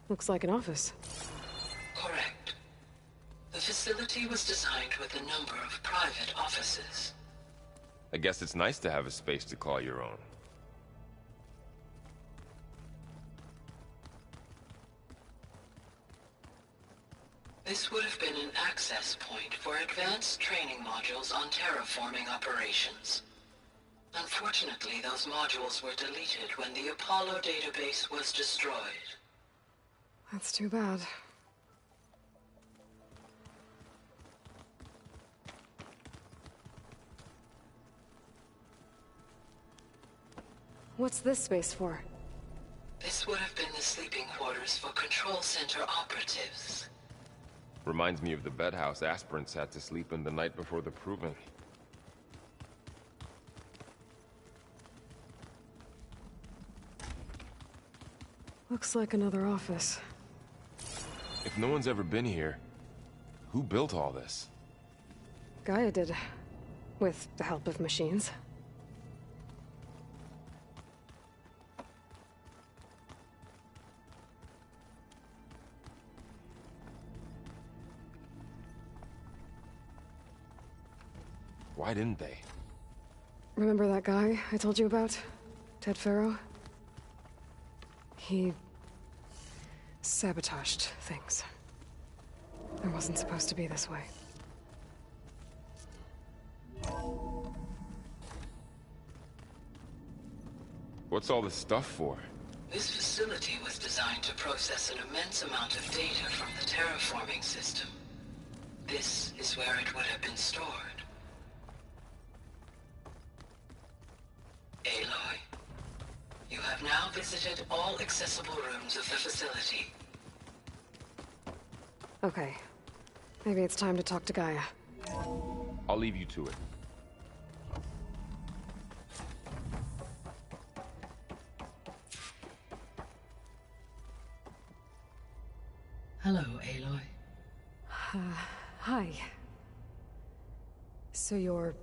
Looks like an office.
Correct. The facility was designed with a number of private offices.
I guess it's nice to have a space to call your own.
This would have been an access point for advanced training modules on terraforming operations. Unfortunately, those modules were deleted when the Apollo database was destroyed.
That's too bad. What's this space for?
This would have been the sleeping quarters for Control Center operatives.
Reminds me of the bedhouse aspirants had to sleep in the night before the proving.
Looks like another office.
If no one's ever been here, who built all this?
Gaia did. With the help of machines.
Why didn't they?
Remember that guy I told you about? Ted Farrow? He sabotaged things. It wasn't supposed to be this way.
What's all this stuff for?
This facility was designed to process an immense amount of data from the terraforming system. This is where it would have been stored. Aloy, you have now visited all accessible rooms of the facility.
Okay. Maybe it's time to talk to Gaia.
I'll leave you to it.
Hello, Aloy.
Hi. So you're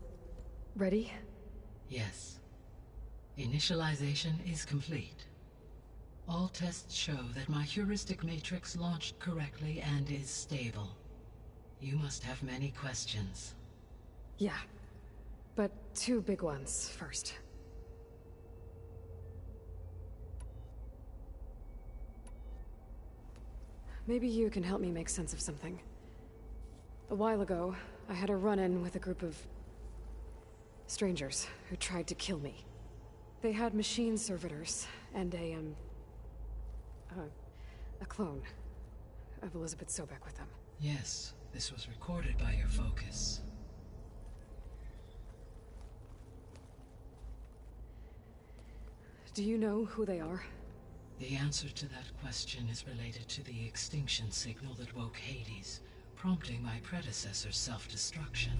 ready?
Yes. Initialization is complete. All tests show that my heuristic matrix launched correctly and is stable. You must have many questions.
Yeah. But two big ones first. Maybe you can help me make sense of something. A while ago, I had a run-in with a group of strangers who tried to kill me. They had machine servitors and a clone of Elizabeth Sobek with them.
Yes, this was recorded by your focus.
Do you know who they are?
The answer to that question is related to the extinction signal that woke Hades, prompting my predecessor's self-destruction.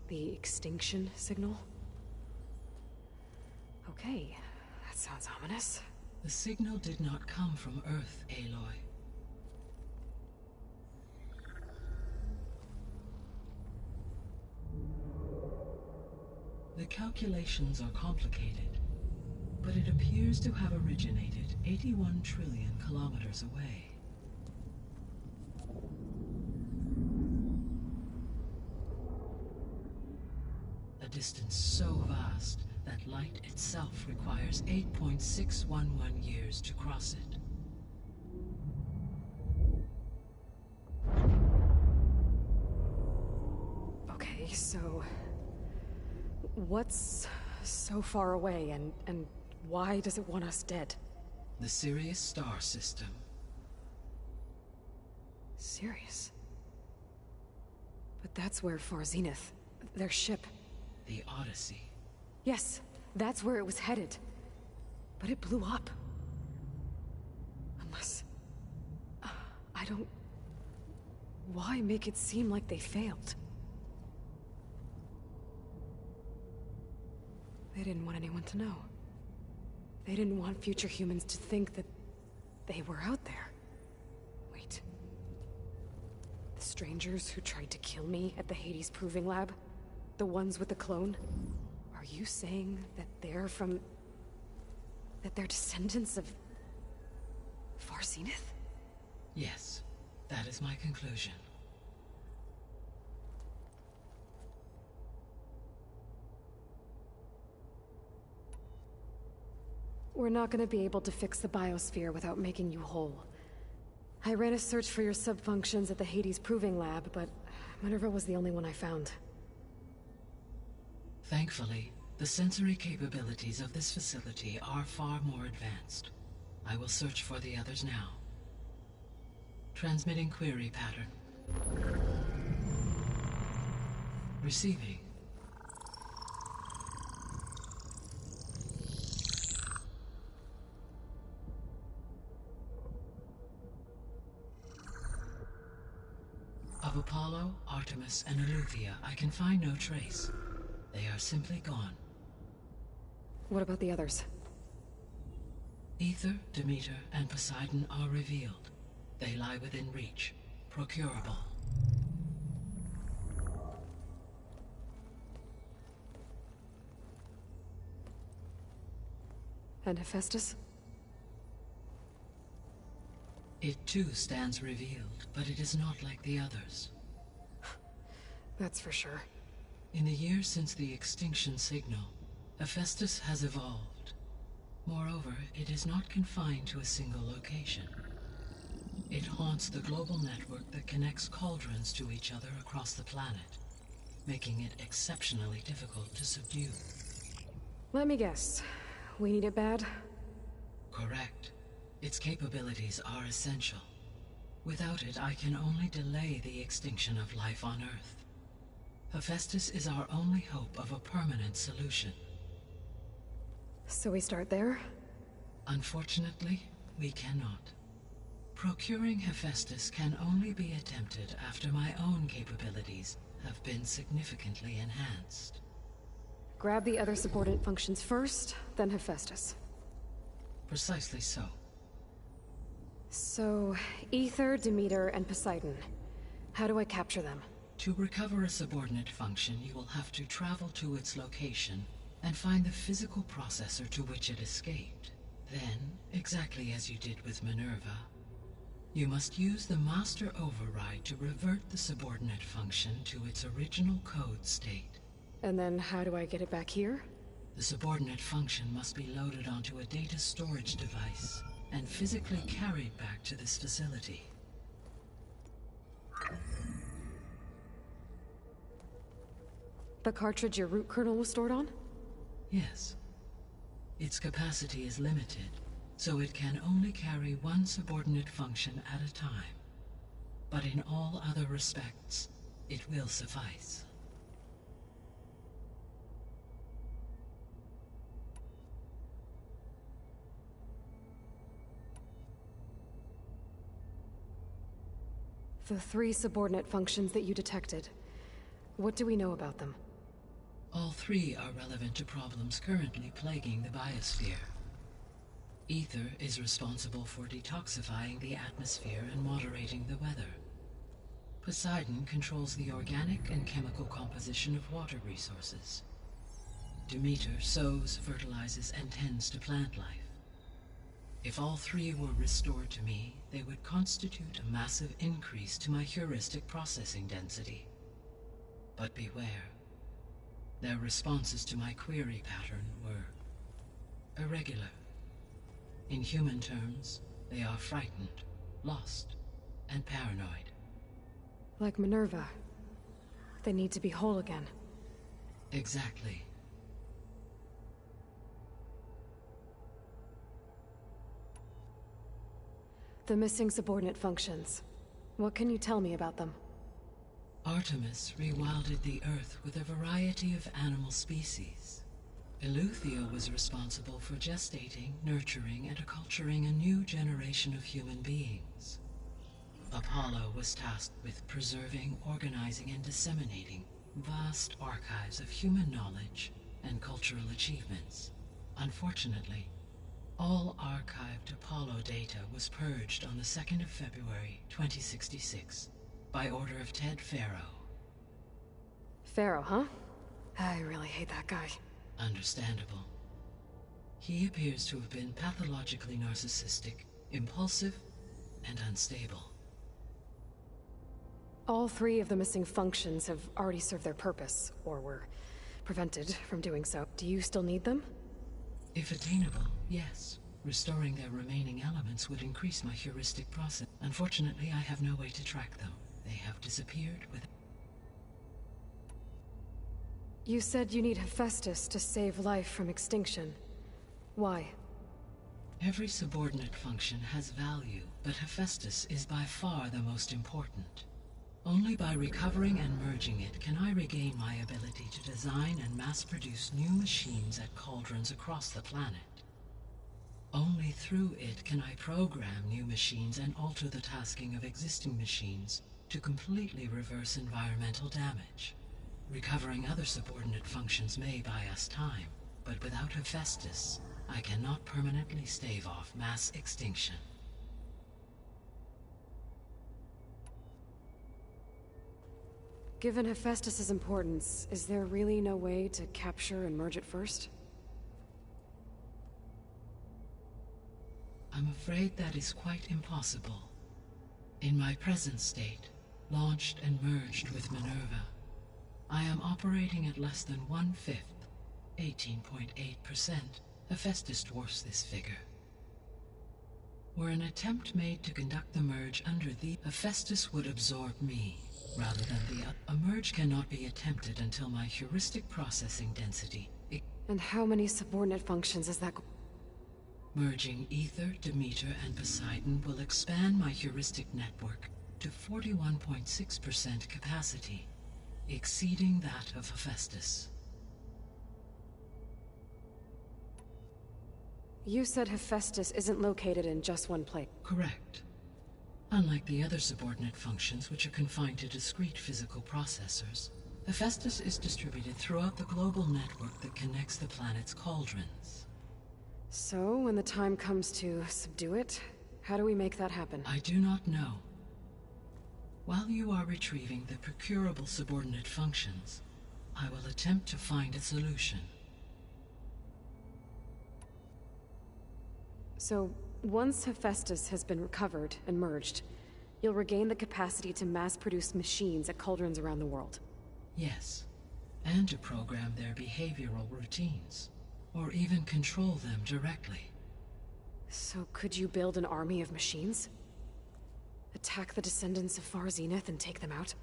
The extinction signal? Okay, that sounds ominous.
The signal did not come from Earth, Aloy. The calculations are complicated, but it appears to have originated 81 trillion kilometers away. A distance so vast that light itself requires 8.611 years to cross it.
Okay, so what's so far away and why does it want us dead?
The Sirius star system.
Sirius? But that's where Far Zenith, their ship.
The Odyssey.
Yes, that's where it was headed. But it blew up. Unless... I don't... Why make it seem like they failed? They didn't want anyone to know. They didn't want future humans to think that they were out there. Wait. The strangers who tried to kill me at the Hades Proving Lab? The ones with the clone? Are you saying that they're from... that they're descendants of... Far Zenith?
Yes, that is my conclusion.
We're not gonna be able to fix the biosphere without making you whole. I ran a search for your subfunctions at the Hades Proving Lab, but Minerva was the only one I found.
Thankfully, the sensory capabilities of this facility are far more advanced. I will search for the others now. Transmitting query pattern. Receiving. Of Apollo, Artemis, and Eleuthia, I can find no trace. They are simply gone.
What about the others?
Ether, Demeter, and Poseidon are revealed. They lie within reach. Procurable.
And Hephaestus?
It too stands revealed, but it is not like the others.
That's for sure.
In the years since the extinction signal, Hephaestus has evolved. Moreover, it is not confined to a single location. It haunts the global network that connects cauldrons to each other across the planet, making it exceptionally difficult to subdue.
Let me guess. We need it bad?
Correct. Its capabilities are essential. Without it, I can only delay the extinction of life on Earth. Hephaestus is our only hope of a permanent solution.
So we start there?
Unfortunately, we cannot. Procuring Hephaestus can only be attempted after my own capabilities have been significantly enhanced.
Grab the other subordinate functions first, then Hephaestus.
Precisely so.
So, Ether, Demeter, and Poseidon. How do I capture them?
To recover a subordinate function, you will have to travel to its location and find the physical processor to which it escaped. Then, exactly as you did with Minerva, you must use the master override to revert the subordinate function to its original code state.
And then how do I get it back here?
The subordinate function must be loaded onto a data storage device and physically carried back to this facility.
The cartridge your root kernel was stored on?
Yes. Its capacity is limited, so it can only carry one subordinate function at a time. But in all other respects, it will suffice.
The 3 subordinate functions that you detected. What do we know about them?
All 3 are relevant to problems currently plaguing the biosphere. Ether is responsible for detoxifying the atmosphere and moderating the weather. Poseidon controls the organic and chemical composition of water resources. Demeter sows, fertilizes, and tends to plant life. If all 3 were restored to me, they would constitute a massive increase to my heuristic processing density. But beware. Their responses to my query pattern were irregular. In human terms, they are frightened, lost, and paranoid.
Like Minerva. They need to be whole again.
Exactly.
The missing subordinate functions. What can you tell me about them?
Artemis rewilded the Earth with a variety of animal species. Eleuthia was responsible for gestating, nurturing, and acculturating a new generation of human beings. Apollo was tasked with preserving, organizing, and disseminating vast archives of human knowledge and cultural achievements. Unfortunately, all archived Apollo data was purged on the 2nd of February, 2066, by order of Ted Farrow.
Pharaoh, huh? I really hate that guy.
Understandable. He appears to have been pathologically narcissistic, impulsive, and unstable.
All 3 of the missing functions have already served their purpose, or were prevented from doing so. Do you still need them?
If attainable, yes. Restoring their remaining elements would increase my heuristic process. Unfortunately, I have no way to track them. They have disappeared with...
You said you need Hephaestus to save life from extinction. Why?
Every subordinate function has value, but Hephaestus is by far the most important. Only by recovering and merging it can I regain my ability to design and mass-produce new machines at cauldrons across the planet. Only through it can I program new machines and alter the tasking of existing machines to completely reverse environmental damage. Recovering other subordinate functions may buy us time, but without Hephaestus, I cannot permanently stave off mass extinction.
Given Hephaestus's importance, is there really no way to capture and merge it first?
I'm afraid that is quite impossible. In my present state, launched and merged with Minerva, I am operating at less than 1/5, 18.8%. Hephaestus dwarfs this figure. Were an attempt made to conduct the merge under the Hephaestus would absorb me, rather than the a merge cannot be attempted until my heuristic processing density.
And how many subordinate functions is that?
Merging Ether, Demeter, and Poseidon will expand my heuristic network to 41.6% capacity, exceeding that of Hephaestus.
You said Hephaestus isn't located in just one place.
Correct. Unlike the other subordinate functions, which are confined to discrete physical processors, Hephaestus is distributed throughout the global network that connects the planet's cauldrons.
So, when the time comes to subdue it, how do we make that happen?
I do not know. While you are retrieving the procurable subordinate functions, I will attempt to find a solution.
So, once Hephaestus has been recovered and merged, you'll regain the capacity to mass-produce machines at cauldrons around the world.
Yes, and to program their behavioral routines, or even control them directly.
So could you build an army of machines? Attack the descendants of Far Zenith and take them out?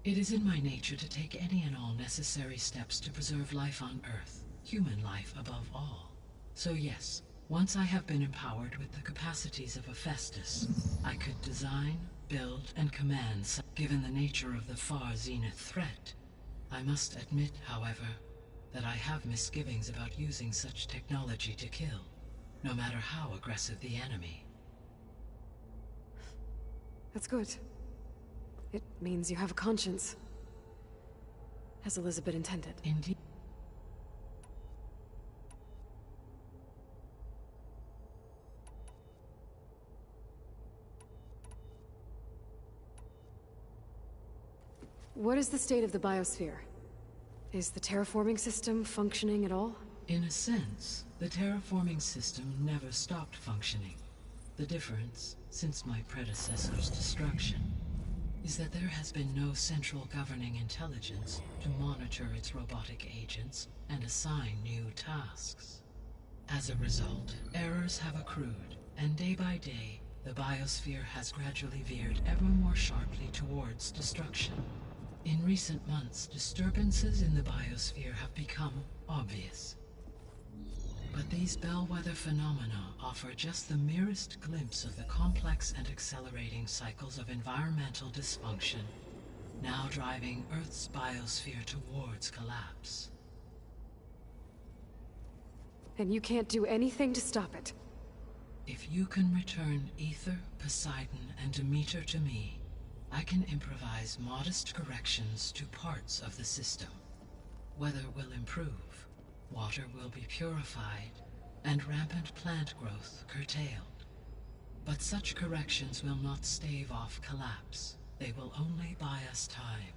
It is in my nature to take any and all necessary steps to preserve life on Earth, human life above all. So yes, once I have been empowered with the capacities of Hephaestus, I could design, build, and command some. Given the nature of the Far Zenith threat, I must admit, however, that I have misgivings about using such technology to kill, no matter how aggressive the enemy.
That's good. It means you have a conscience. As Elizabeth intended.
Indeed.
What is the state of the biosphere? Is the terraforming system functioning at all?
In a sense, the terraforming system never stopped functioning. The difference, since my predecessor's destruction, is that there has been no central governing intelligence to monitor its robotic agents and assign new tasks. As a result, errors have accrued, and day by day, the biosphere has gradually veered ever more sharply towards destruction. In recent months, disturbances in the biosphere have become obvious. But these bellwether phenomena offer just the merest glimpse of the complex and accelerating cycles of environmental dysfunction, now driving Earth's biosphere towards collapse.
And you can't do anything to stop it?
If you can return Ether, Poseidon, and Demeter to me, I can improvise modest corrections to parts of the system. Weather will improve, water will be purified, and rampant plant growth curtailed. But such corrections will not stave off collapse. They will only buy us time.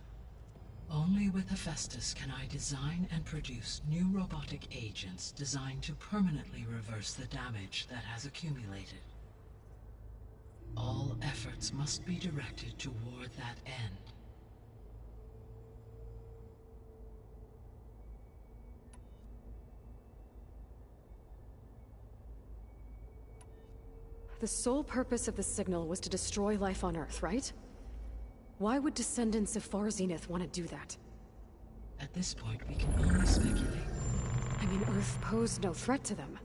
Only with Hephaestus can I design and produce new robotic agents designed to permanently reverse the damage that has accumulated. All efforts must be directed toward that end.
The sole purpose of the signal was to destroy life on Earth, right? Why would descendants of Far Zenith want to do that?
At this point, we can only speculate.
I mean, Earth posed no threat to them.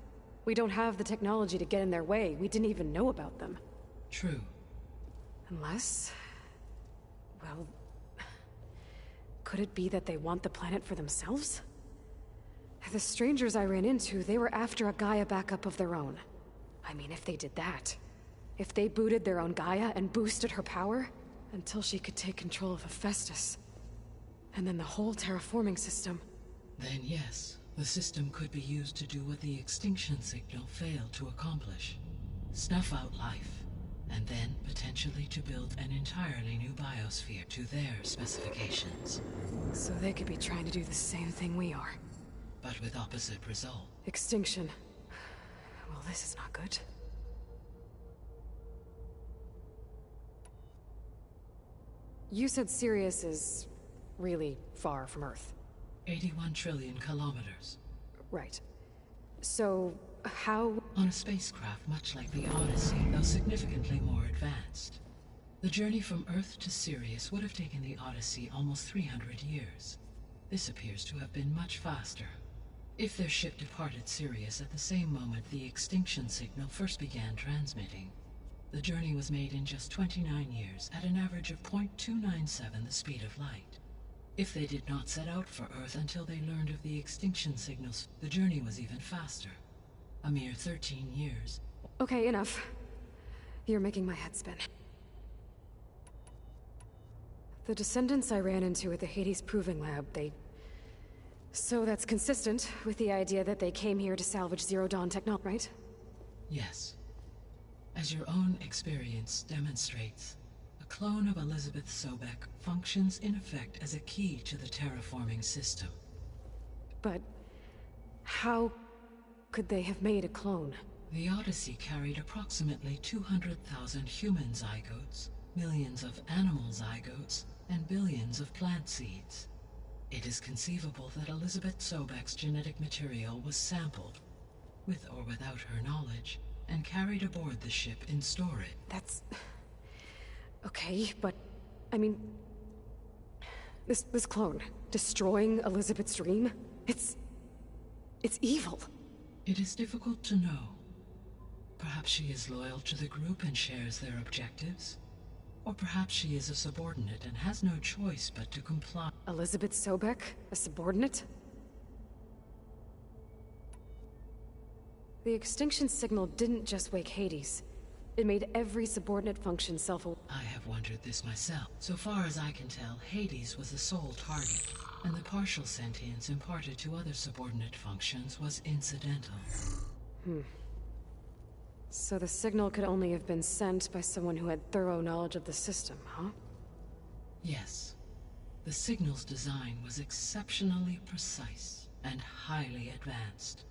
We don't have the technology to get in their way. We didn't even know about them.
True.
Unless... well... could it be that they want the planet for themselves? The strangers I ran into, they were after a Gaia backup of their own. I mean, if they did that... if they booted their own Gaia and boosted her power... until she could take control of Hephaestus. And then the whole terraforming system.
Then yes, the system could be used to do what the extinction signal failed to accomplish. Snuff out life, and then potentially to build an entirely new biosphere to their specifications.
So they could be trying to do the same thing we are.
But with opposite result.
Extinction. Well, this is not good. You said Sirius is really far from Earth.
81 trillion kilometers.
Right. So, how...
On a spacecraft much like the Odyssey, though significantly more advanced. The journey from Earth to Sirius would have taken the Odyssey almost 300 years. This appears to have been much faster. If their ship departed Sirius at the same moment the extinction signal first began transmitting, the journey was made in just 29 years at an average of 0.297 the speed of light. If they did not set out for Earth until they learned of the extinction signals, the journey was even faster. A mere 13 years.
Okay, enough. You're making my head spin. The descendants I ran into at the Hades Proving Lab, So that's consistent with the idea that they came here to salvage Zero Dawn technology, right?
Yes. As your own experience demonstrates, a clone of Elizabeth Sobek functions in effect as a key to the terraforming system.
But how could they have made a clone?
The Odyssey carried approximately 200,000 human zygotes, millions of animal zygotes, and billions of plant seeds. It is conceivable that Elizabeth Sobek's genetic material was sampled, with or without her knowledge, and carried aboard the ship in storage.
That's... okay, but... I mean... This clone, destroying Elizabeth's dream? It's evil.
It is difficult to know. Perhaps she is loyal to the group and shares their objectives. Or perhaps she is a subordinate and has no choice but to comply.
Elizabeth Sobek? A subordinate? The extinction signal didn't just wake Hades. It made every subordinate function self-aware.
I have wondered this myself. So far as I can tell, Hades was the sole target, and the partial sentience imparted to other subordinate functions was incidental.
So the signal could only have been sent by someone who had thorough knowledge of the system, huh?
Yes. The signal's design was exceptionally precise and highly advanced.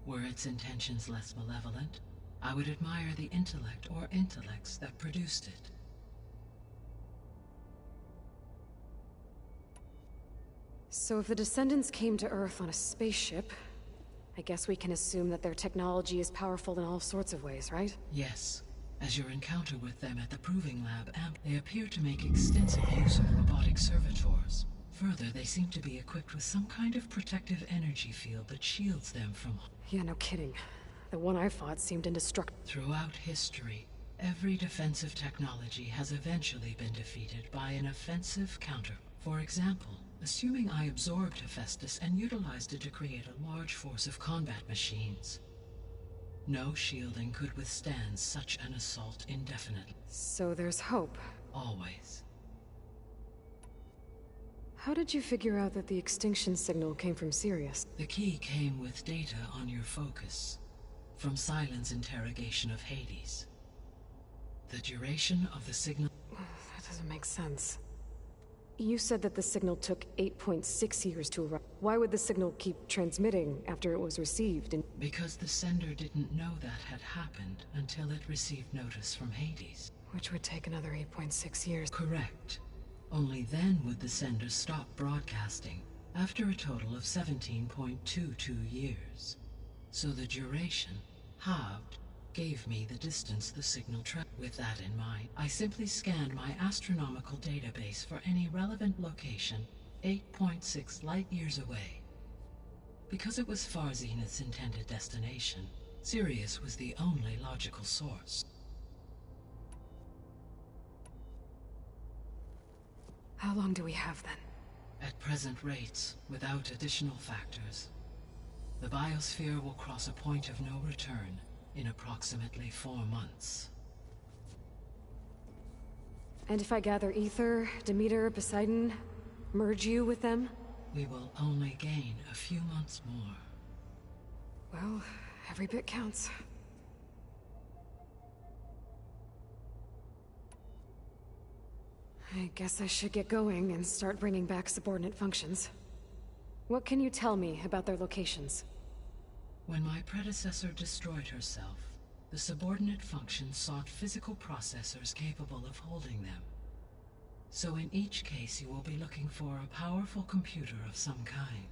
Were its intentions less malevolent, I would admire the intellect or intellects that produced it.
So if the descendants came to Earth on a spaceship, I guess we can assume that their technology is powerful in all sorts of ways, right?
Yes. As your encounter with them at the Proving Lab they appear to make extensive use of robotic servitors. Further, they seem to be equipped with some kind of protective energy field that shields them from...
Yeah, no kidding. The one I fought seemed indestructible.
Throughout history, every defensive technology has eventually been defeated by an offensive counter. For example, assuming I absorbed Hephaestus and utilized it to create a large force of combat machines. No shielding could withstand such an assault indefinitely.
So there's hope.
always.
How did you figure out that the extinction signal came from Sirius?
The key came with data on your focus, from Silent's interrogation of Hades. The duration of the signal...
That doesn't make sense. You said that the signal took 8.6 years to arrive. Why would the signal keep transmitting after it was received?
Because the sender didn't know that had happened until it received notice from Hades.
Which would take another 8.6 years.
Correct. Only then would the sender stop broadcasting, after a total of 17.22 years. So the duration, halved, gave me the distance the signal traveled. With that in mind, I simply scanned my astronomical database for any relevant location 8.6 light-years away. Because it was Far Zenith's intended destination, Sirius was the only logical source.
How long do we have, then?
At present rates, without additional factors, the biosphere will cross a point of no return in approximately 4 months.
And if I gather Ether, Demeter, Poseidon, merge you with them?
We will only gain a few months more.
Well, every bit counts. I guess I should get going and start bringing back subordinate functions. What can you tell me about their locations?
When my predecessor destroyed herself, the subordinate functions sought physical processors capable of holding them. So in each case you will be looking for a powerful computer of some kind.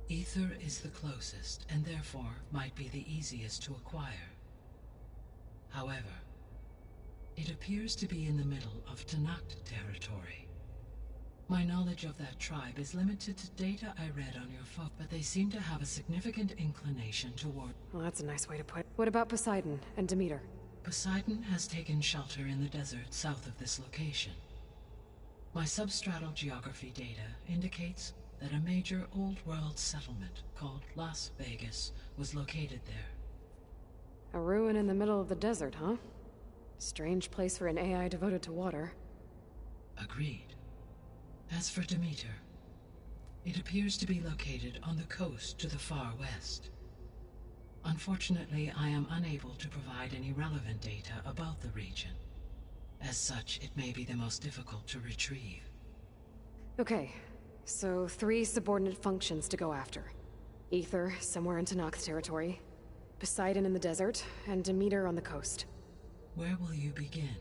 Ether is the closest, and therefore might be the easiest to acquire. However, it appears to be in the middle of Tanakh territory. My knowledge of that tribe is limited to data I read on your phone, but they seem to have a significant inclination toward...
Well, that's a nice way to put it. What about Poseidon and Demeter?
Poseidon has taken shelter in the desert south of this location. My substratal geography data indicates that a major old-world settlement called Las Vegas was located there.
A ruin in the middle of the desert, huh? Strange place for an AI devoted to water.
Agreed. As for Demeter, it appears to be located on the coast to the far west. Unfortunately, I am unable to provide any relevant data about the region. As such, it may be the most difficult to retrieve.
Okay, so 3 subordinate functions to go after. Ether, somewhere in Tanakh territory, Poseidon in the desert, and Demeter on the coast.
Where will you begin?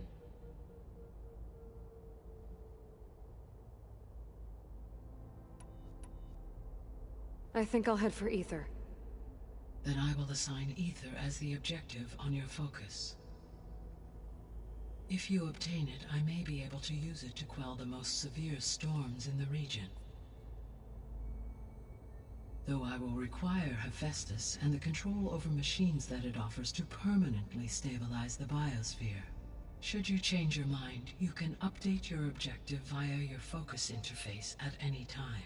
I think I'll head for Ether.
Then I will assign Ether as the objective on your focus. If you obtain it, I may be able to use it to quell the most severe storms in the region. Though I will require Hephaestus and the control over machines that it offers to permanently stabilize the biosphere. Should you change your mind, you can update your objective via your focus interface at any time.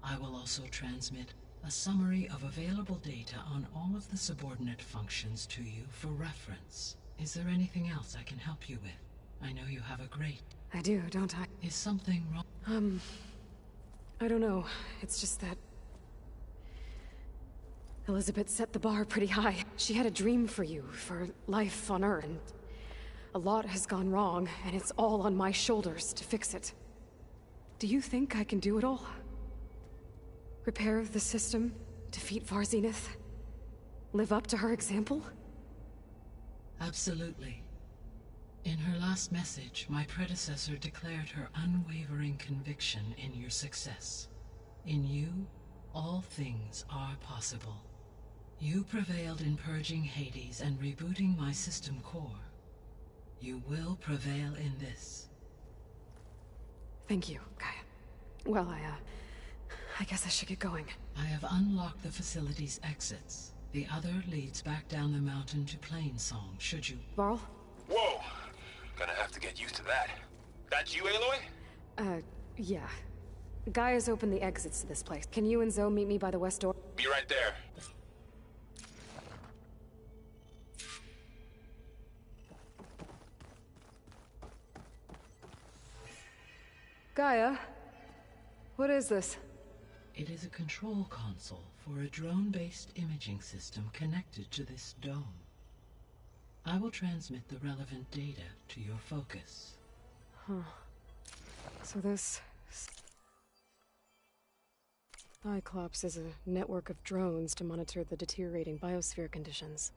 I will also transmit a summary of available data on all of the subordinate functions to you for reference. Is there anything else I can help you with? I know you have a great...
I do, don't I?
Is something wrong?
I don't know. It's just that... Elizabeth set the bar pretty high. She had a dream for you, for life on Earth, and a lot has gone wrong, and it's all on my shoulders to fix it. Do you think I can do it all? Repair the system, defeat Far Zenith, live up to her example?
Absolutely. In her last message, my predecessor declared her unwavering conviction in your success. In you, all things are possible. You prevailed in purging Hades and rebooting my system core. You will prevail in this.
Thank you, Gaia. Well, I guess I should get going.
I have unlocked the facility's exits. The other leads back down the mountain to Plainsong, should you...
Varl?
Whoa! Gonna have to get used to that. That's you, Aloy?
Yeah. Gaia's opened the exits to this place. Can you and Zoe meet me by the west door?
Be right there.
Gaia, what is this?
It is a control console for a drone-based imaging system connected to this dome. I will transmit the relevant data to your focus.
Huh. So this... Cyclops is a network of drones to monitor the deteriorating biosphere conditions.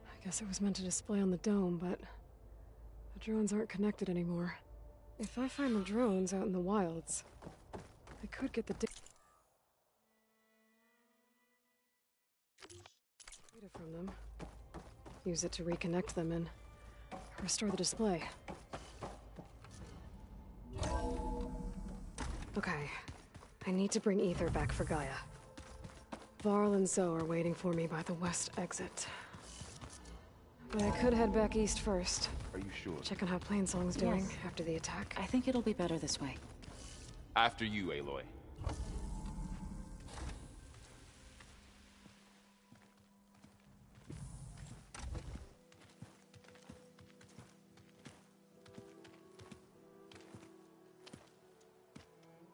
I guess it was meant to display on the dome, but... the drones aren't connected anymore. If I find the drones out in the wilds, I could get the data from them. Use it to reconnect them and restore the display. Okay. I need to bring Ether back for Gaia. Varl and Zoe are waiting for me by the west exit. But I could head back east first.
Are you sure?
Check on how Plainsong's doing after the attack.
I think it'll be better this way.
After you, Aloy.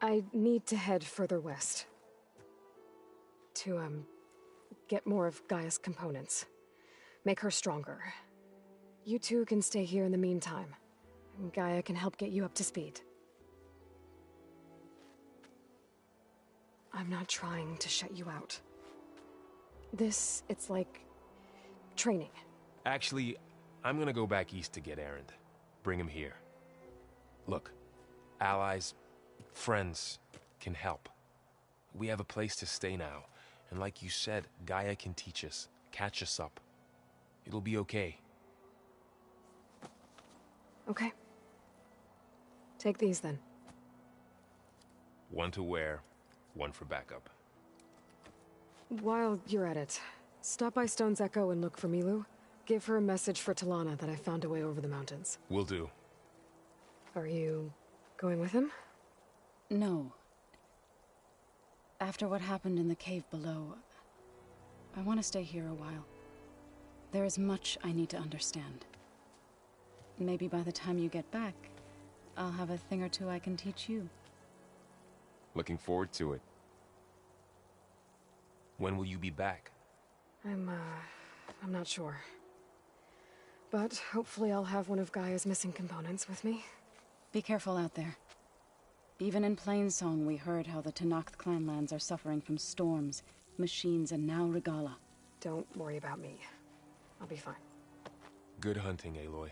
I need to head further west. To, get more of Gaia's components. Make her stronger. You two can stay here in the meantime. And Gaia can help get you up to speed. I'm not trying to shut you out. It's like... training.
Actually, I'm gonna go back east to get Erend. Bring him here. Look, allies... friends can help. We have a place to stay now, and like you said, Gaia can teach us, catch us up. It'll be okay.
Okay. Take these then.
One to wear, one for backup.
While you're at it, stop by Stone's Echo and look for Milu. Give her a message for Talana that I found a way over the mountains.
Will do.
Are you going with him?
No. After what happened in the cave below, I want to stay here a while. There is much I need to understand. Maybe by the time you get back, I'll have a thing or two I can teach you.
Looking forward to it. When will you be back?
I'm not sure. But hopefully I'll have one of Gaia's missing components with me.
Be careful out there. Even in Plainsong, we heard how the Tenakth clanlands are suffering from storms, machines, and now Regala.
Don't worry about me. I'll be fine.
Good hunting, Aloy.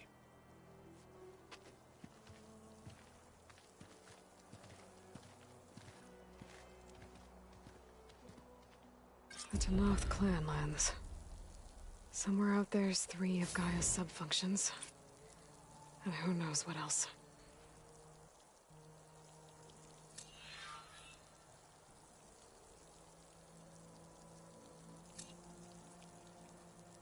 The Tenakth clanlands. Somewhere out there's 3 of Gaia's sub-functions. And who knows what else.